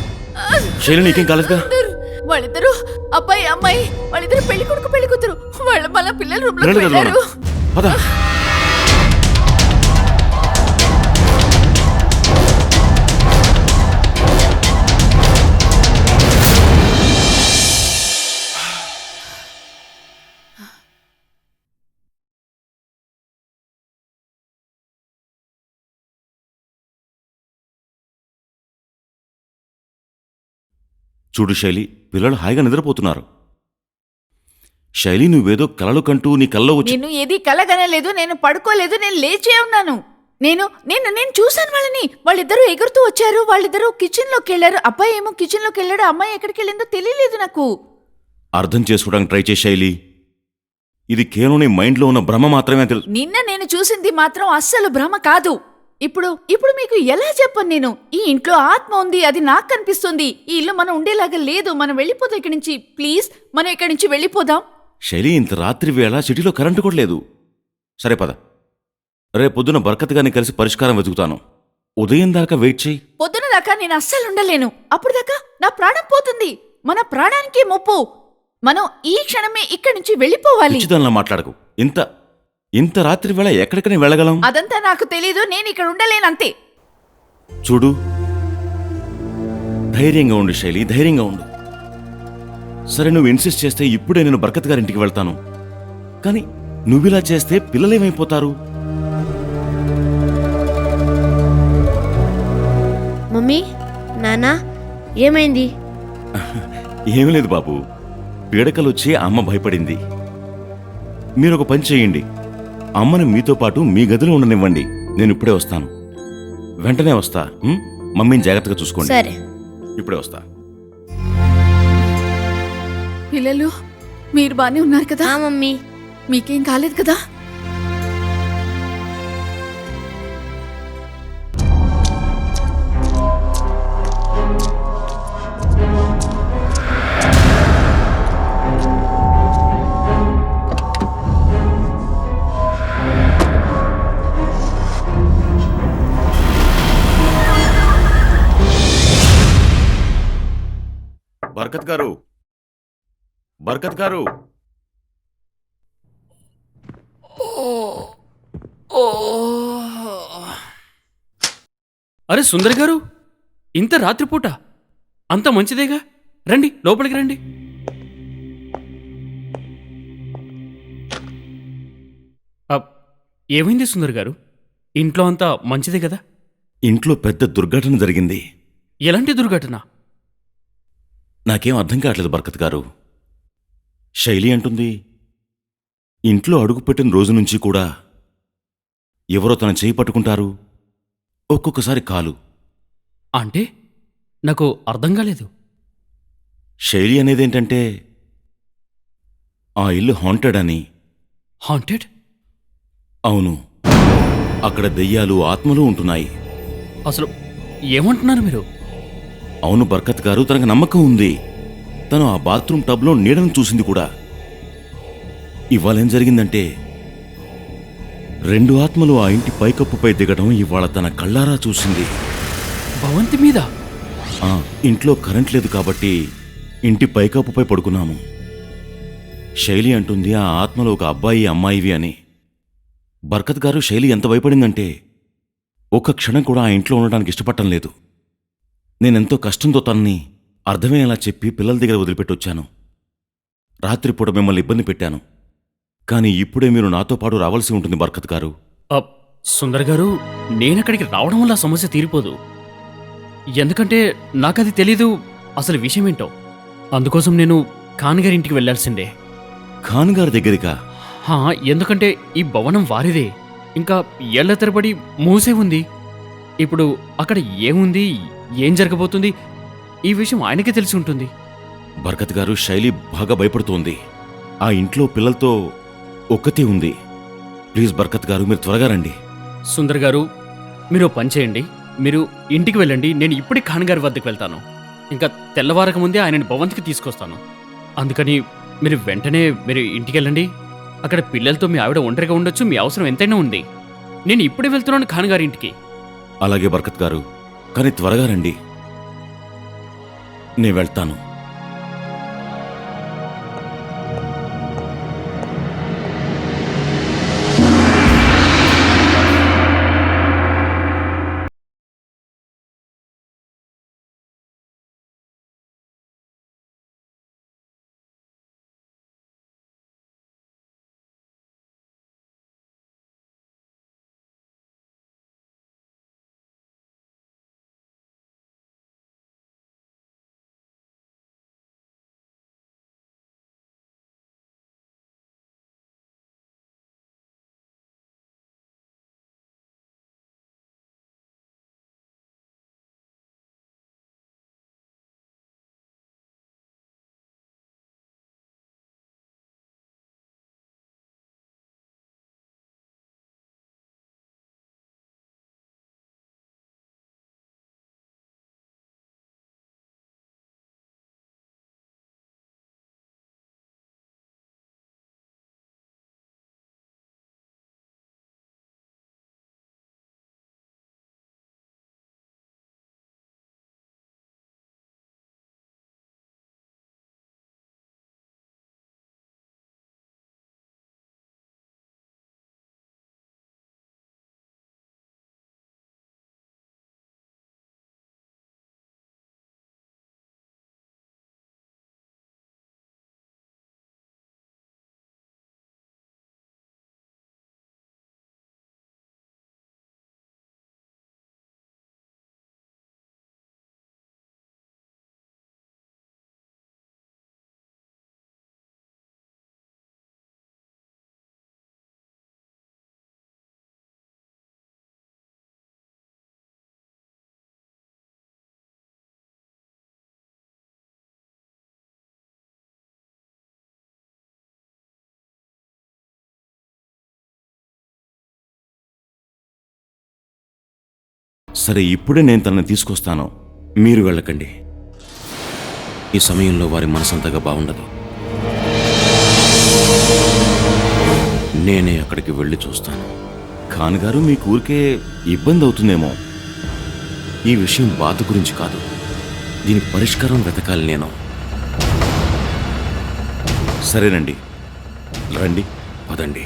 శైలి నీకేం కాలేదుగా? సుందర్, వాళ్ళిద్దరు అబ్బాయి అమ్మాయి, వాళ్ళిద్దరు పెళ్లి కొడుకు పెళ్లి కూతురు. వాళ్ళ పిల్లల రూమ్ లోకి పిల్లలు కదా వెళ్ళారు. పద. చూడు శైలి, పిల్లలు హాయిగా నిద్రపోతున్నారు. శైలి, నువ్వేదో కలలు కంటూ నీ కల్లో వచ్చి నేను ఏది కలగనలేదు, నేను పడుకోలేదు, నేను లేచే ఉన్నాను. నేను చూశాను వాళ్ళని. వాళ్ళిద్దరూ ఎగురుతూ వచ్చారు. వాళ్ళిద్దరూ కిచెన్ లోకి వెళ్ళారు. అబ్బాయి ఏమో కిచెన్ లోకి వెళ్ళాడు, అమ్మాయి ఎక్కడికి వెళ్ళిందో తెలియలేదు నాకు. అర్థం చేసుకోవడానికి ట్రై చేయి శైలి. ఇది కేవలం నీ మైండ్లో ఉన్న భ్రమ మాత్రమే తెలుసు. నిన్న నేను చూసింది మాత్రం అస్సలు భ్రమ కాదు. ఇప్పుడు మీకు ఎలా చెప్పను నేను? ఈ ఇంట్లో ఆత్మ ఉంది, అది నాకు కనిపిస్తుంది. ఈ ఇల్లు మనం ఉండేలాగా లేదు. మనం వెళ్ళిపోదాం ఇక్కడి నుంచి. ప్లీజ్, మనం ఇక్కడి నుంచి వెళ్ళిపోదాం. శైలి, ఇంత రాత్రి వేళ సిటీలో కరెంటు కూడా లేదు. సరే పద, రేపొద్దున బర్కత్ గారిని కలిసి పరిష్కారం వెతుకుతాను. ఉదయం దాకా వెయిట్ చేయి. పొద్దున దాకా నేను అస్సలు ఉండలేను. అప్పుడు దాకా నా ప్రాణం పోతుంది. మన ప్రాణానికి ముప్పు. మనం ఈ క్షణమే ఇక్కడి నుంచి వెళ్ళిపోవాలి. పిచ్చిదానిలా మాట్లాడకు. ఇంత రాత్రి వేళ ఎక్కడికని వెళ్ళగలం? అదంతా నాకు తెలీదు. నేను ఇక్కడ ఉండలేనంతే. చూడు, ధైర్యంగా ఉండు శైలి, ధైర్యంగా ఉండు. సరే, నువ్వు ఇన్సిస్ట్ చేస్తే ఇప్పుడే నేను బర్కత్ గారింటికి వెళ్తాను. కానీ నువ్విలా చేస్తే పిల్లలేమైపోతారు? మమ్మీ, నానా, ఏమైంది? ఏమీ లేదు బాబు, పీడకలొచ్చి అమ్మ భయపడింది. మీరొక పని చేయండి, అమ్మని మీతో పాటు మీ గదిలో ఉండనివ్వండి. నేను ఇప్పుడే వస్తాను. వెంటనే వస్తా. మమ్మీని జాగ్రత్తగా చూసుకోండి. సరే. ఇప్పుడే వస్తా. పిల్లలు, మీరు బానే ఉన్నారు కదా? మమ్మీ. మీకేం కాలేదు కదా? బర్కత్ గారు, బర్కత్ గారు. అరే సుందర్ గారు, ఇంత రాత్రిపూట అంత మంచిదేగా. రండి, లోపలికి రండి. ఏమైంది సుందర్ గారు? ఇంట్లో అంతా మంచిదే కదా? ఇంట్లో పెద్ద దుర్ఘటన జరిగింది. ఎలాంటి దుర్ఘటన? నాకేం అర్థం కావట్లేదు బర్కత్ గారు. శైలి అంటుంది, ఇంట్లో అడుగుపెట్టిన రోజు నుంచి కూడా ఎవరో తన చేయి పట్టుకుంటారు, ఒక్కొక్కసారి కాలు. అంటే నాకు అర్థం కాలేదు. శైలి అనేదేంటంటే ఆ ఇల్లు హాంటెడ్ అని. హాంటెడ్? అవును, అక్కడ దెయ్యాలు, ఆత్మలు ఉంటున్నాయి. అసలు ఏమంటున్నారు మీరు? అవును బర్కత్ గారు, తనకు నమ్మకం ఉంది. తను ఆ బాత్రూమ్ టబ్లో నీడను చూసింది కూడా. ఇవాళేం జరిగిందంటే 2 ఆత్మలు ఆ ఇంటి పైకప్పుపై దిగడం ఇవాళ తన కళ్ళారా చూసింది. భవంతి మీద? ఇంట్లో కరెంట్ లేదు కాబట్టి ఇంటి పైకప్పుపై పడుకున్నాము. శైలి అంటుంది ఆ ఆత్మలు ఒక అబ్బాయి అమ్మాయివి అని. బర్కత్ గారు, శైలి ఎంత భయపడిందంటే ఒక్క క్షణం కూడా ఆ ఇంట్లో ఉండడానికి ఇష్టపడటం లేదు. నేనెంతో కష్టంతో తనని అర్థమయ్యేలా చెప్పి పిల్లల దగ్గర వదిలిపెట్టొచ్చాను. రాత్రిపూట మిమ్మల్ని ఇబ్బంది పెట్టాను. కానీ ఇప్పుడే మీరు నాతో పాటు రావాల్సి ఉంటుంది బర్కత్ గారు. సుందర్ గారు, నేనక్కడికి రావడం వల్ల సమస్య తీరిపోదు. ఎందుకంటే నాకది తెలీదు అసలు విషయమేంటో. అందుకోసం నేను ఖాన్ గారి ఇంటికి వెళ్లాల్సిందే. ఖాన్ గారి దగ్గరికా? ఎందుకంటే ఈ భవనం వారిదే. ఇంకా ఏళ్ల తరబడి మూసే ఉంది. ఇప్పుడు అక్కడ ఏముంది, ఏం జరగబోతుంది, ఈ విషయం ఆయనకే తెలిసి ఉంటుంది. బర్కత్ గారు, శైలి బాగా భయపడుతోంది. ఆ ఇంట్లో పిల్లలతో ఒక్కతే ఉంది. ప్లీజ్ బర్కత్ గారు, మీరు త్వరగా రండి. సుందర్ గారు, మీరు పని చేయండి. మీరు ఇంటికి వెళ్ళండి. నేను ఇప్పుడే ఖాన్ గారి వద్దకు వెళ్తాను. ఇంకా తెల్లవారక ముందే ఆయనని భవంతికి తీసుకొస్తాను. అందుకని మీరు వెంటనే ఇంటికి వెళ్ళండి. అక్కడ పిల్లలతో మీ ఆవిడ ఒంటరిగా ఉండొచ్చు. మీ అవసరం ఎంతైనా ఉంది. నేను ఇప్పుడే వెళ్తున్నాను ఖాన్ గారి ఇంటికి. అలాగే బర్కత్ గారు, కానీ త్వరగా రండి, నేను వెళ్తాను. సరే, ఇప్పుడే నేను తనని తీసుకొస్తాను, మీరు వెళ్ళకండి. ఈ సమయంలో వారి మనసంతగా బాగుండదు. నేనే అక్కడికి వెళ్ళి చూస్తాను. ఖాన్ గారు, మీ ఊరికే ఇబ్బంది అవుతుందేమో. ఈ విషయం బాధ గురించి కాదు, దీని పరిష్కారం వెతకాలి నేను. సరేనండి, రండి, పదండి.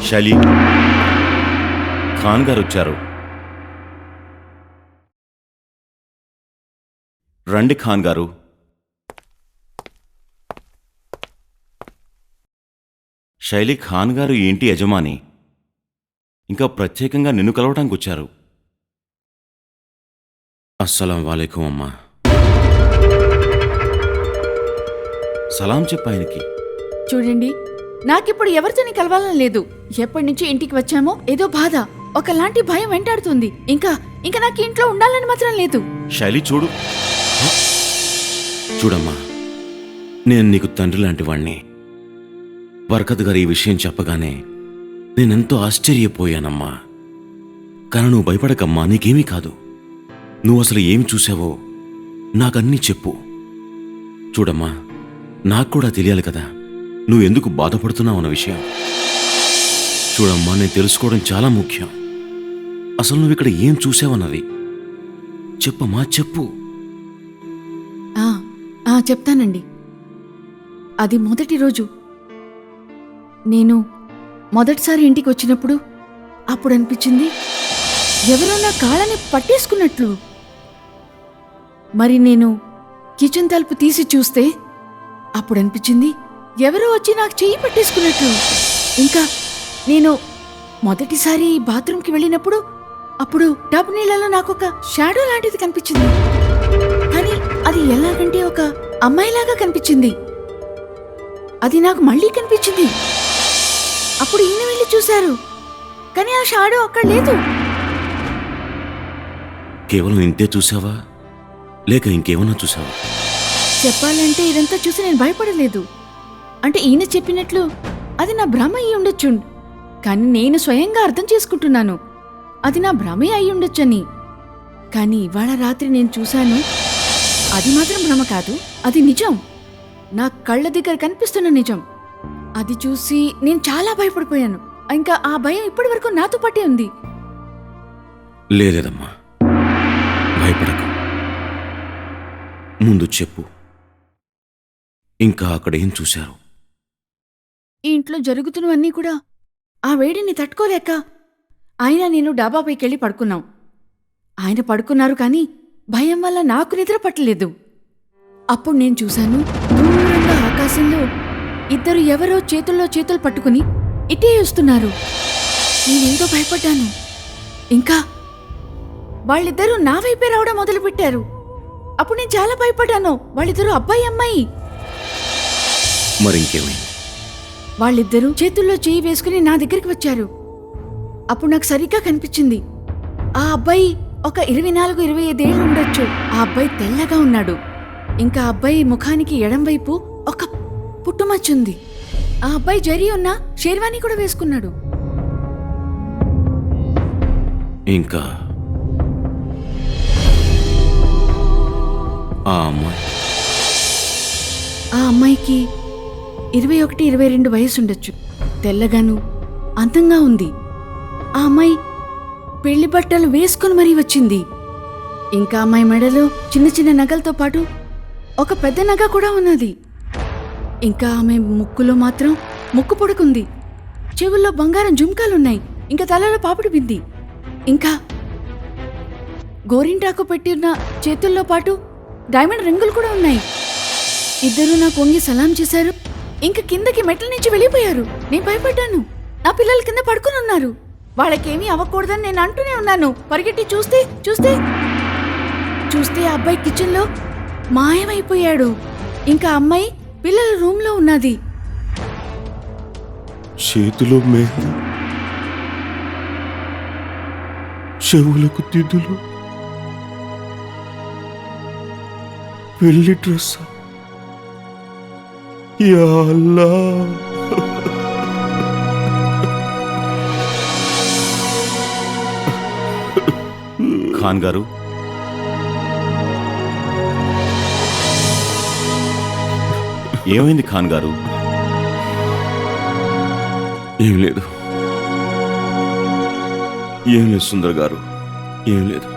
శైలి, ఖాన్ గారు వచ్చారు. రండి ఖాన్ గారు. శైలి, ఖాన్ గారు ఈ ఇంటి యజమాని. ఇంకా ప్రత్యేకంగా నిన్ను కలవటానికి వచ్చారు. అస్సలాం వాలేకుం అమ్మా. సలాం చెప్పాయనకి. చూడండి, నాకిప్పుడు ఎవరితోని కలవాలని లేదు. ఎప్పటి నుంచి ఇంటికి వచ్చామో ఏదో బాధ, ఒకలాంటి భయం వెంటాడుతుంది. ఇంకా నాకు ఇంట్లో ఉండాలని మాత్రం లేదు. శైలి, చూడమ్మా, నేను నీకు తండ్రి లాంటి వాణ్ణి. బర్కత్ గారు ఈ విషయం చెప్పగానే నేనెంతో ఆశ్చర్యపోయానమ్మా. కానీ నువ్వు భయపడకమ్మా, నీకేమీ కాదు. నువ్వు అసలు ఏమి చూసావో నాకన్నీ చెప్పు. చూడమ్మా, నాకు కూడా తెలియాలి కదా నువ్వెందుకు బాధపడుతున్నావు అన్న విషయం. చూడమ్మా, నేను తెలుసుకోవడం చాలా ముఖ్యం. అసలు నువ్వు ఇక్కడ ఏం చూసావన్నది చెప్పమ్మా, చెప్పు. చెప్తానండి. అది మొదటి రోజు నేను మొదటిసారి ఇంటికి వచ్చినప్పుడు అప్పుడు అనిపించింది ఎవరో నా కాళ్ళని పట్టేసుకున్నట్లు. మరి నేను కిచెన్ తలుపు తీసి చూస్తే అప్పుడు అనిపించింది ఎవరో వచ్చి నాకు చెయ్యి పట్టేసుకున్నట్లు. ఇంకా నేను మొదటిసారి బాత్రూంకి వెళ్ళినప్పుడు అప్పుడు టబ్ నీళ్ళలో నాకు ఒక షాడో లాంటిది కనిపించింది. కానీ అది ఎలాగంటే ఒక అమ్మాయిలాగా కనిపించింది. అది నాకు మళ్ళీ కనిపించింది. అప్పుడు ఈయన వెళ్ళి చూశారు, కానీ ఆ షాడో అక్కడ లేదు. కేవలం ఇంతే చూసావా, లేక ఇంకేమన్నా చూసావా? చెప్పాలంటే ఇదంతా చూసి నేను భయపడలేదు. అంటే ఈయన చెప్పినట్లు అది నా భ్రమ అయి ఉండొచ్చు, కానీ నేను స్వయంగా అర్థం చేసుకుంటున్నాను అది నా భ్రమే అయి ఉండొచ్చని. కానీ ఇవాళ రాత్రి నేను చూశాను, అది మాత్రం భ్రమ కాదు, అది నిజం. నా కళ్ళ దగ్గర కనిపిస్తున్న నిజం. అది చూసి నేను చాలా భయపడిపోయాను. ఇంకా ఆ భయం ఇప్పటి వరకు నాతో పాటే ఉంది. లేదమ్మా, భయపడకు. ముందు చెప్పు, ఇంకా అక్కడ ఏం చూశారు? ఈ ఇంట్లో జరుగుతున్నవన్నీ కూడా ఆ వేడిని తట్టుకోలేక ఆయన నేను డాబాపైకెళ్ళి పడుకున్నాం. ఆయన పడుకున్నారు, కానీ భయం వల్ల నాకు నిద్ర పట్టలేదు. అప్పుడు నేను చూశాను, దూరంగా ఆకాశంలో ఇద్దరు ఎవరో చేతుల్లో చేతులు పట్టుకుని ఇటే వస్తున్నారు. నేనేందో భయపడ్డాను. ఇంకా వాళ్ళిద్దరూ నా వైపే రావడం మొదలుపెట్టారు. అప్పుడు నేను చాలా భయపడ్డాను. వాళ్ళిద్దరూ అబ్బాయి అమ్మాయి. మరింకేమైంది? వాళ్ళిద్దరూ చేతుల్లో చేయి వేసుకుని నా దగ్గరికి వచ్చారు. అప్పుడు నాకు సరిగ్గా కనిపించింది, ఆ అబ్బాయి ఒక 24-25 ఏళ్ళు ఉండొచ్చు. ఆ అబ్బాయి తెల్లగా ఉన్నాడు. ఇంకా ఆ అబ్బాయి ముఖానికి ఎడంవైపు ఒక పుట్టుమచ్చుంది. ఆ అబ్బాయి జరీ ఉన్న షేర్వాణి కూడా వేసుకున్నాడు. ఇంకా ఆ అమ్మాయికి 21-22 వయసుండొచ్చు. తెల్లగాను అందంగా ఉంది. ఆ అమ్మాయి పెళ్లి బట్టలు వేసుకుని మరీ వచ్చింది. ఇంకా అమ్మాయి మెడలో చిన్న చిన్న నగలతో పాటు ఒక పెద్ద నగ కూడా ఉన్నది. ఇంకా ఆమె ముక్కులో మాత్రం ముక్కు పొడుకుంది. చెవుల్లో బంగారం జుంకాలున్నాయి. ఇంకా తలలో పాపిడి బింది. ఇంకా గోరింటాకు పెట్టిన చేతుల్లో పాటు డైమండ్ రింగులు కూడా ఉన్నాయి. ఇద్దరూ నాకు వంగి సలాం చేశారు. ఇంక కిందకి మెట్ల నుంచి వెళ్ళిపోయారు. నేను భయపడ్డాను. నా పిల్లలు కింద పడుకుని ఉన్నారు. వాళ్ళకేమీ అవ్వకూడదని నేను అంటూనే ఉన్నాను. పరిగెట్టి చూస్తే ఆ అబ్బాయి కిచెన్లో మాయమైపోయాడు. ఇంకా అమ్మాయి పిల్లల రూమ్లో ఉన్నది. చేతిలో మెహందీ, చెవులకు దిద్దులు, పెళ్లి డ్రెస్. యా అల్లా! ఖాన్ గారు, ఏమైంది ఖాన్ గారు? ఏం లేదు సుందర్ గారు, ఏం లేదు.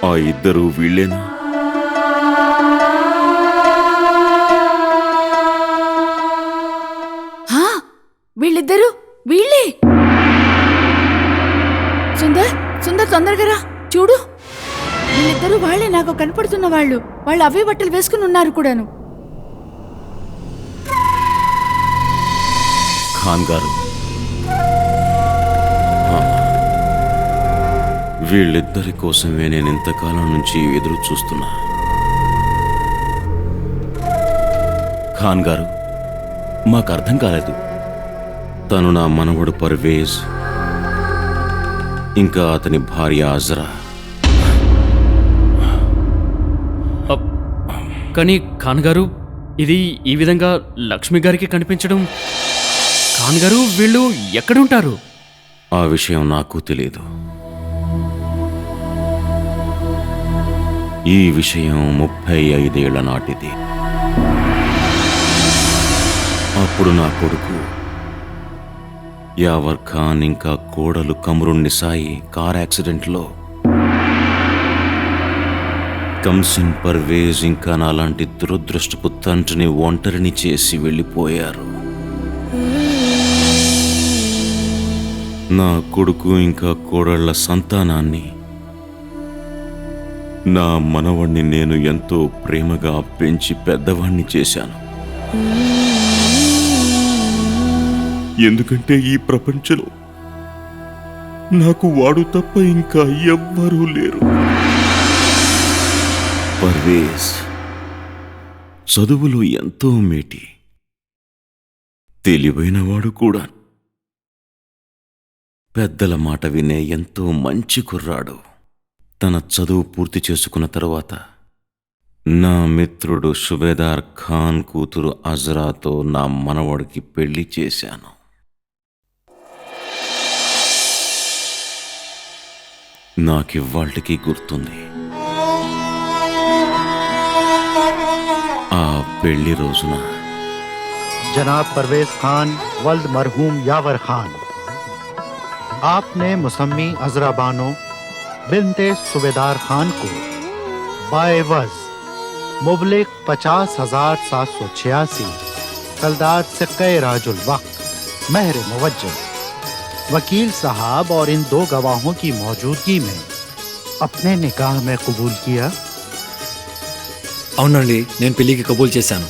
ఆ ఇద్దరు వీళ్ళేనా? వీళ్ళిద్దరూ వీళ్ళే. సుందర్ తొందరగా రా, చూడు. వీళ్ళిద్దరూ వాళ్ళే నాకు కనపడుతున్న వాళ్ళు. వాళ్ళు అవే బట్టలు వేసుకుని ఉన్నారు కూడాను. ఖాన్ గారు, వీళ్ళిద్దరి కోసమే నేను ఇంతకాలం నుంచి ఎదురు చూస్తున్నా. ఖాన్ గారు, మాకు అర్థం కాలేదు. తను నా మనవడు పర్వేజ్, ఇంకా అతని భార్య అజ్రా. కానీ ఖాన్ గారు, ఇది ఈ విధంగా లక్ష్మి గారికి కనిపించడం, ఖాన్ గారు వీళ్ళు ఎక్కడుంటారు? ఆ విషయం నాకు తెలియదు. ఈ విషయం 35 ఏళ్ల నాటిది. అప్పుడు నా కొడుకు యావర్ ఖాన్ ఇంకా కోడలు కమరున్నిసాయి కార్ యాక్సిడెంట్లో కమ్సిన్ పర్వేజ్ ఇంకా నాలాంటి దురదృష్టపు తండ్రిని ఒంటరిని చేసి వెళ్ళిపోయారు. నా కొడుకు ఇంకా కోడళ్ల సంతానాన్ని, నా మనవణ్ణి నేను ఎంతో ప్రేమగా పెంచి పెద్దవాణ్ణి చేశాను. ఎందుకంటే ఈ ప్రపంచంలో నాకు వాడు తప్ప ఇంకా ఎవ్వరూ లేరు. పర్వేజ్ చదువులో ఎంతో మేటి, తెలివైనవాడు కూడా. పెద్దల మాట వినే ఎంతో మంచి కుర్రాడు. తన చదువు పూర్తి చేసుకున్న తరువాత నా మిత్రుడు సుబేదార్ ఖాన్ కూతురు అజ్రాతో నా మనవడికి పెళ్లి చేశాను. నాకివ్వాళ్టికి గుర్తుంది. ఆ పెళ్లి రోజున जनाब परवेज खान वल्द मरहूम यावर खान, आपने मुसम्मी अजरा बानो बिनते सुबेदार खान को बाएवज मुबलिक 50,786 कलदार सिक्के राजुल वक्त महर मुवज्जल वकील साहब और इन 2 गवाहों की मौजूदगी में अपने निकाह में कबूल किया। అవునండి, నేను పెళ్లికి కబూల్ చేశాను.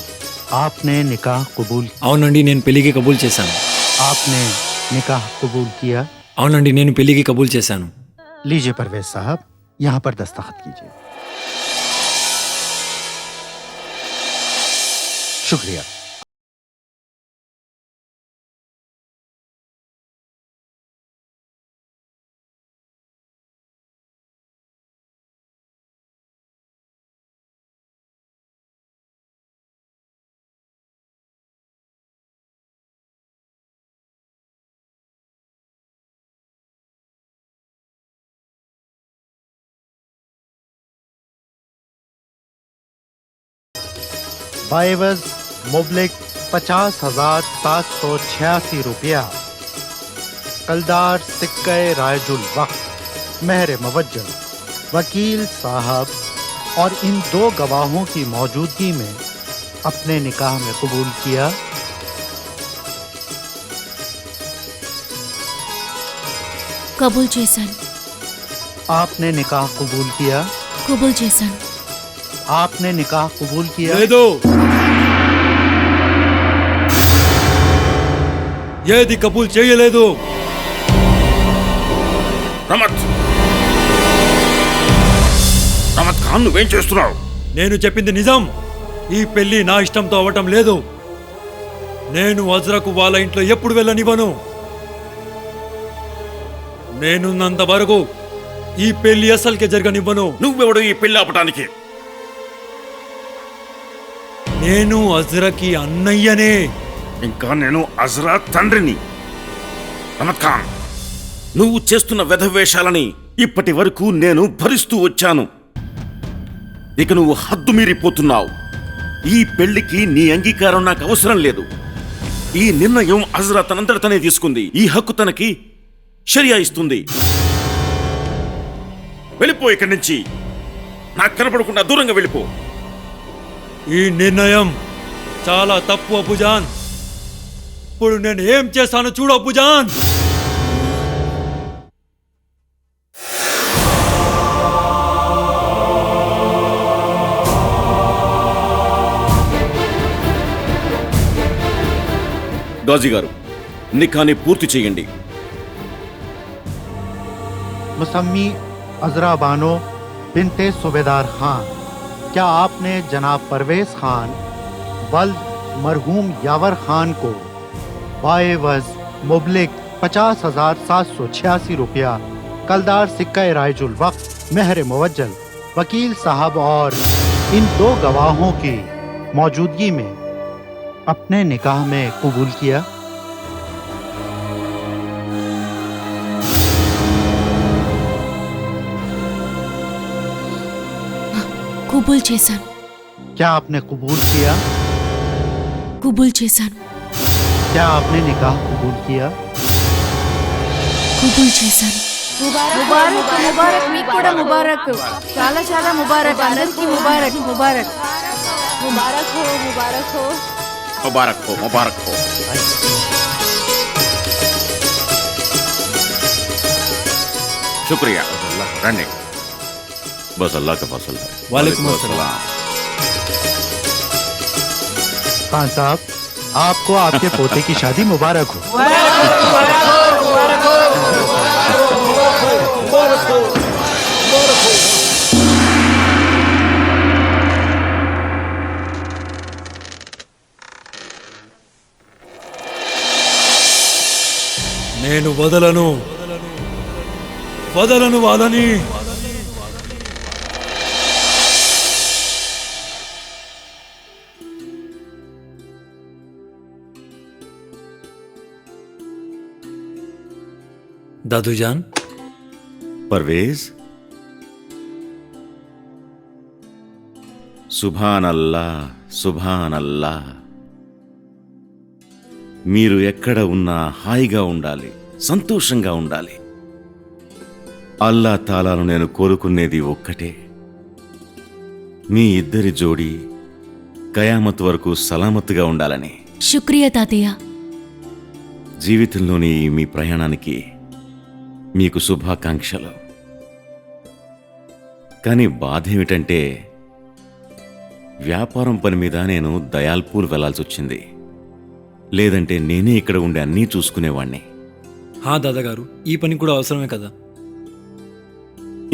आपने निकाह कबूल అవునండి, నేను పెళ్లికి కబూల్ చేశాను. आपने निकाह कबूल किया। అవునండి, నేను పెళ్లికి కబూల్ చేశాను. लीजिए परवेज साहब, यहाँ पर दस्तखत कीजिए। शुक्रिया। बाएवज मुबलिक 50,786 रुपया कलदार सिक्के राजुल वक्त महर मुवज्जल वकील साहब और इन 2 गवाहों की मौजूदगी में अपने निकाह में कबूल किया। కబూల్ చేశాను. आपने निकाह कबूल किया। కబూల్ చేశాను. आपने निकाह कबूल किया। లేదు, ఏది కబూల్ చేయలేదు. రమత్ ఖాన్, నువ్వేం చేస్తున్నావు? నేను చెప్పింది నిజం. ఈ పెళ్లి నా ఇష్టంతో అవ్వటం లేదు. నేను అజ్రాకు వాళ్ళ ఇంట్లో ఎప్పుడు వెళ్ళనివ్వను. నేనున్నంత వరకు ఈ పెళ్లి అసలుకే జరగనివ్వను. నువ్వెవడు ఈ పెళ్లి ఆపటానికి? నేను అజ్రాకి అన్నయ్యనే. ఇంకా నేను అజ్రా తండ్రిని. రమత్ ఖాన్, నువ్వు చేస్తున్న వెధవేషాలని ఇప్పటి వరకు నేను భరిస్తూ వచ్చాను. ఇక నువ్వు హద్దు మీరిపోతున్నావు. ఈ పెళ్లికి నీ అంగీకారం నాకు అవసరం లేదు. ఈ నిర్ణయం అజ్రా తనంతట తనే తీసుకుంది. ఈ హక్కు తనకి షరియా ఇస్తుంది. వెళ్ళిపో ఇక్కడి నుంచి. నాకు కనపడకుండా దూరంగా వెళ్ళిపో. ఈ నిర్ణయం చాలా తప్పు అబుజాన్. ఇప్పుడు నేను ఏం చేస్తానో చూడు అబుజాన్. గాజీ గారు, నికాని పూర్తి చేయండి. मुसम्मी अजरा बानो बिनते सुबेदार खान, क्या आपने जनाब परवेज खान वल्द मरहूम यावर खान को बाएवज मुबलिक 50,786 रुपया कलदार सिक्का रायजुल वक्त मेहर मुवज्जल वकील साहब और इन 2 गवाहों की मौजूदगी में अपने निकाह में कबूल किया। కుబుల్ చేశాను. क्या आपने कबूल किया? కుబుల్ చేశాను. क्या आपने निकाह कबूल किया? కుబుల్ చేశాను. ముబారక్ ముబారక్ మీకు కూడా ముబారక్. చాలా చాలా ముబారక్. అందరికీ ముబారక్ ముబారక్. ముబారక్ హో ముబారక్ హో. శుక్రియా. రండి. బస్ అల్లా కా ఫసల్. वालेकुम अस्सलाम. खान साहब, आपको आपके पोते की शादी मुबारक हो। నేను వదలను వాళ్ళని. दादूजान, పర్వేజ్, సుభానల్లా సుభానల్లా. మీరు ఎక్కడ ఉన్నా హాయిగా ఉండాలి, సంతోషంగా ఉండాలి. అల్లా తాలాను నేను కోరుకునేది ఒక్కటే, మీ ఇద్దరి జోడీ కయామత్ వరకు సలామత్తుగా ఉండాలని. శుక్రియా తాతయ్య. జీవితంలోని మీ ప్రయాణానికి మీకు శుభాకాంక్షలు. కానీ బాధ ఏమిటంటే వ్యాపారం పని మీద నేను దయాల్పూర్ వెళ్లాల్సి వచ్చింది. లేదంటే నేనే ఇక్కడ ఉండి అన్నీ చూసుకునేవాణ్ణి. హా దాదాగారు, ఈ పని కూడా అవసరమే కదా.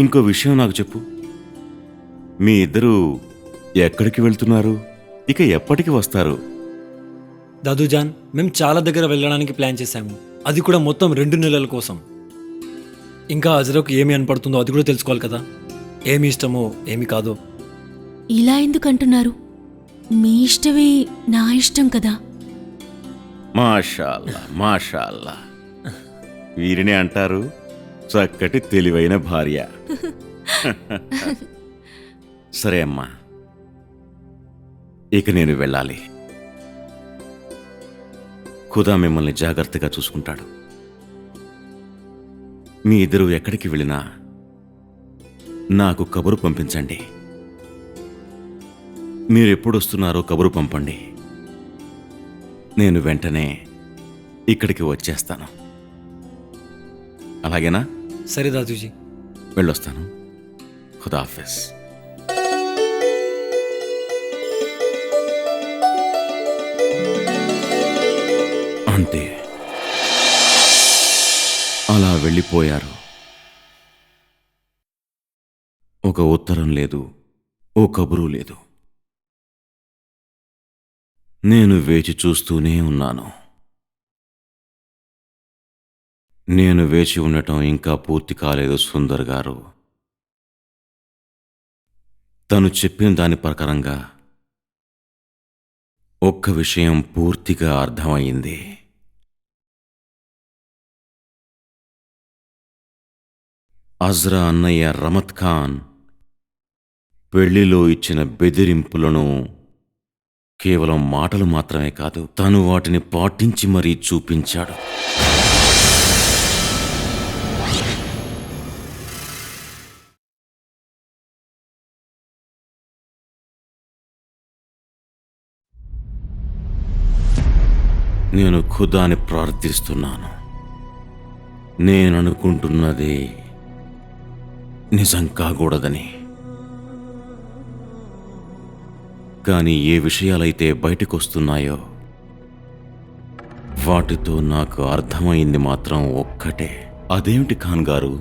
ఇంకో విషయం నాకు చెప్పు, మీ ఇద్దరూ ఎక్కడికి వెళ్తున్నారు? ఇక ఎప్పటికి వస్తారు? దాదూజాన్, మేము చాలా దగ్గర వెళ్ళడానికి ప్లాన్ చేశాము. అది కూడా మొత్తం 2 నెలల కోసం. ఇంకా అజరకు ఏమి అనపడుతుందో అది కూడా తెలుసుకోవాలి కదా. ఏమి ఇష్టమో ఏమి కాదో. ఇలా ఎందుకు అంటున్నారు? మీ ఇష్టమే నా ఇష్టం కదా. మాషాల్లా మాషాల్లా. వీరినే అంటారు చక్కటి తెలివైన భార్య. సరే అమ్మా, ఇక నేను వెళ్ళాలి. ఖుదా మిమ్మల్ని జాగ్రత్తగా చూసుకుంటాడు. మీ ఇద్దరు ఎక్కడికి వెళ్ళినా నాకు కబురు పంపించండి. మీరెప్పుడొస్తున్నారో కబురు పంపండి. నేను వెంటనే ఇక్కడికి వచ్చేస్తాను. అలాగేనా? సరే దాదూజీ, వెళ్ళొస్తాను. ఖుదాఫిజ్. అంతే, అలా వెళ్ళిపోయారు. ఒక ఉత్తరం లేదు, ఓ కబురు లేదు. నేను వేచి చూస్తూనే ఉన్నాను. నేను వేచి ఉండటం ఇంకా పూర్తి కాలేదు సుందర్ గారు. తను చెప్పిన దాని ప్రకారంగా ఒక్క విషయం పూర్తిగా అర్థమయ్యింది. అజ్రా అన్నయ్య రమత్ ఖాన్ పెళ్లిలో ఇచ్చిన బెదిరింపులను కేవలం మాటలు మాత్రమే కాదు, తను వాటిని పాటించి మరీ చూపించాడు. నేను ఖుదాని ప్రార్థిస్తున్నాను, నేననుకుంటున్నది నిజం కాకూడదని. కానీ ఏ విషయాలైతే బయటకొస్తున్నాయో వాటితో నాకు అర్థమైంది మాత్రం ఒక్కటే. అదేమిటి ఖాన్ గారు?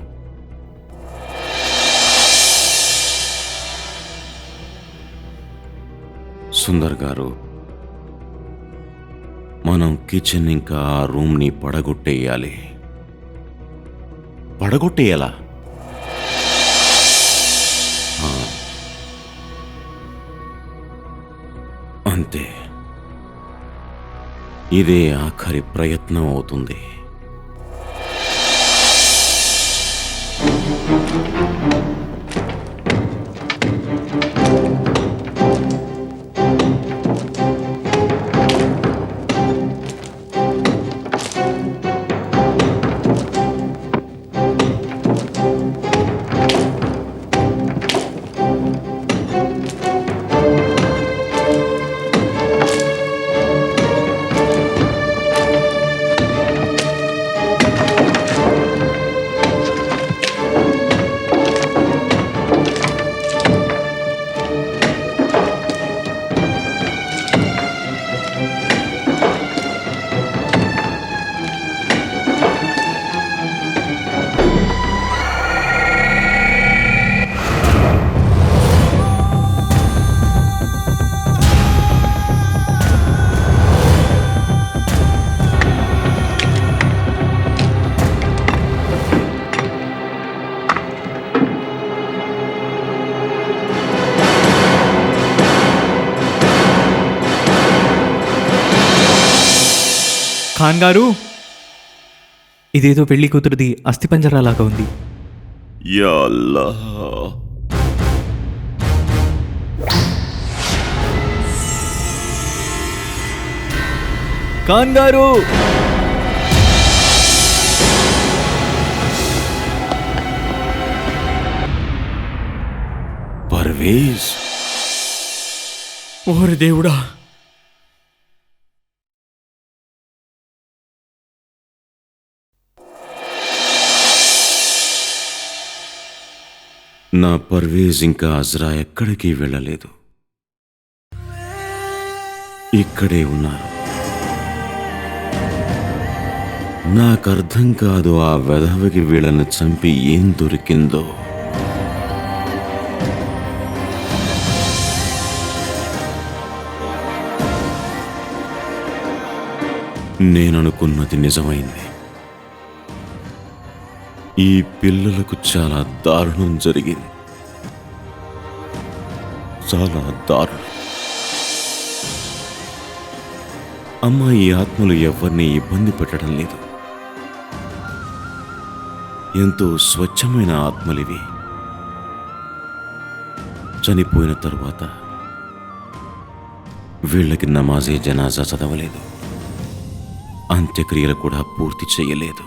సుందర్ గారు, మనం కిచెన్ ఇంకా ఆ రూమ్ని పడగొట్టేయాలి. పడగొట్టేయాలా? ఆ. అంతే, ఇదే ఆఖరి ప్రయత్నం అవుతుంది. ఖాన్ గారు, ఇదేదో పెళ్లి కూతురుది అస్థిపంజరాలాగా ఉంది. యా అల్లాహ్. ఖాన్ గారు, పర్వేజ్, ఓరి దేవుడా! నా పర్వేజ్ ఇంకా అజ్రా ఎక్కడికి వెళ్ళలేదు, ఇక్కడే ఉన్నారు. నాకర్థం కాదు ఆ వెధవకి వీళ్ళని చంపి ఏం దొరికిందో. నేననుకున్నది నిజమైంది. ఈ పిల్లలకు చాలా దారుణం జరిగింది, చాలా దారుణం. అమ్మ, ఈ ఆత్మలు ఎవరిని ఇబ్బంది పెట్టడం లేదు. ఎంతో స్వచ్ఛమైన ఆత్మలివి. చనిపోయిన తరువాత వీళ్ళకి నమాజే జనాజా చదవలేదు, అంత్యక్రియలు కూడా పూర్తి చేయలేదు.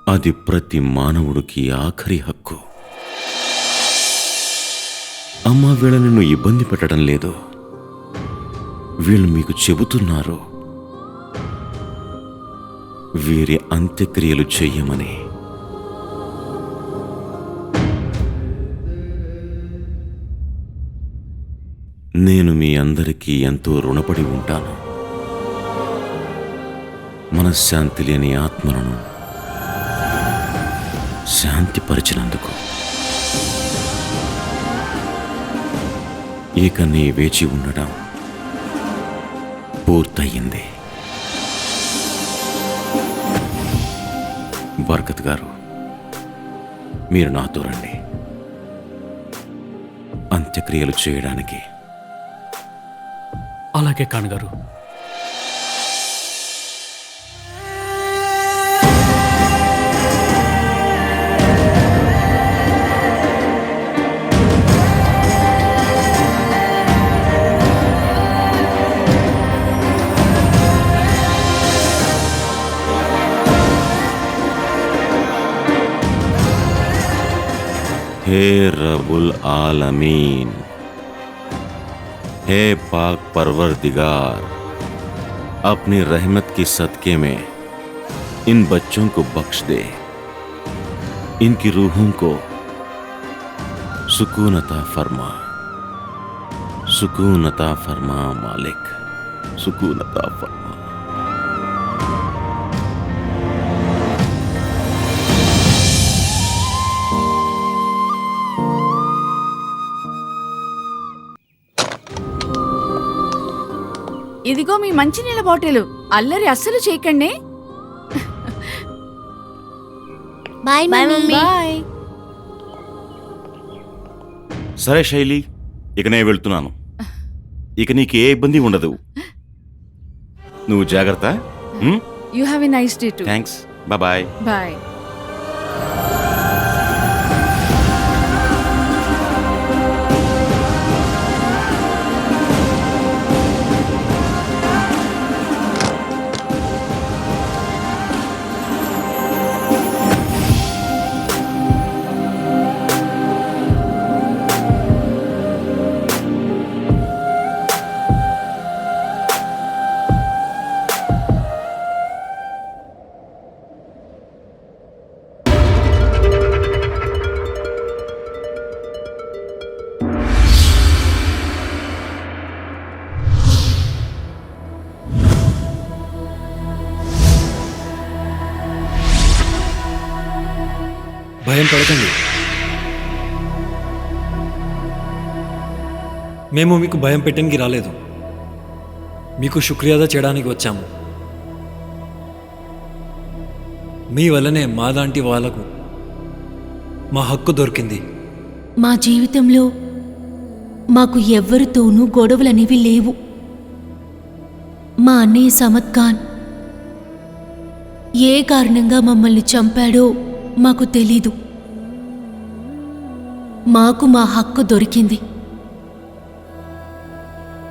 అది ప్రతి మానవుడికి ఆఖరి హక్కు. అమ్మ, వీళ్ళ నిన్ను ఇబ్బంది పెట్టడం లేదు. వీళ్ళు మీకు చెబుతున్నారు వీరి అంత్యక్రియలు చెయ్యమని. నేను మీ అందరికీ ఎంతో రుణపడి ఉంటాను. మనశ్శాంతి లేని ఆత్మలను శాంతిపరిచినందుకు. ఇక నీ వేచి ఉండడం పూర్తయింది. బర్కత్ గారు, మీరు నాతో రండి. అంత్యక్రియలు చేయడానికి. అలాగే ఖాన్ గారు. हे रबुल आलमीन, हे पाक परवरदिगार, अपनी रहमत की सदके में इन बच्चों को बख्श दे, इनकी रूहों को सुकून अता फरमा, सुकून अता फरमा मालिक, सुकून अता फरमा. ఇదిగో మీ మంచినీళ్ళ బాటిల్. అల్లరి అస్సలు చేయకండి. Bye mummy. బాయ్. సరే శైలి, ఇక నేను వెళ్తున్నాను. ఇక నీకు ఏ ఇబ్బంది ఉండదు. నువ్వు జాగ్రత్త. You have a nice day too. Thanks. Bye. Bye. భయం పడకండి. మేము మీకు భయం పెట్టడానికి రాలేదు, మీకు శుక్రియాదా చేయడానికి వచ్చాము. మీ వల్లనే మాలాంటి వాళ్ళకు మా హక్కు దొరికింది. మా జీవితంలో మాకు ఎవ్వరితోనూ గొడవలనేవి లేవు. మా అన్నయ్య సమద్ ఖాన్ ఏ కారణంగా మమ్మల్ని చంపాడో మాకు తెలీదు. మాకు మా హక్కు దొరికింది.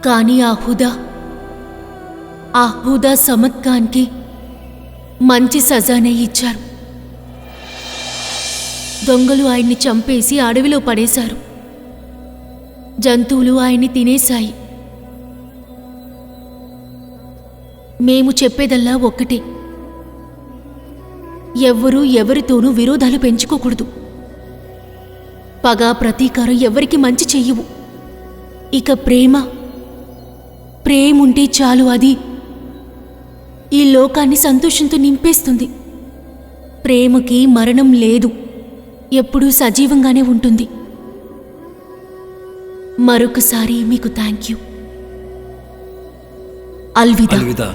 కానీ ఆ హుదా సమద్ ఖాన్కి మంచి సజానే ఇచ్చారు. దొంగలు ఆయన్ని చంపేసి అడవిలో పడేశారు. జంతువులు ఆయన్ని తినేశాయి. మేము చెప్పేదల్లా ఒక్కటే, ఎవ్వరూ ఎవరితోనూ విరోధాలు పెంచుకోకూడదు. పగ ప్రతీకారం ఎవరికి మంచి చెయ్యవు. ఇక ప్రేముంటే చాలు, అది ఈ లోకాన్ని సంతోషంతో నింపేస్తుంది. ప్రేమకి మరణం లేదు, ఎప్పుడూ సజీవంగానే ఉంటుంది. మరొకసారి మీకు థ్యాంక్ యూ. అల్విదా. అల్విదా.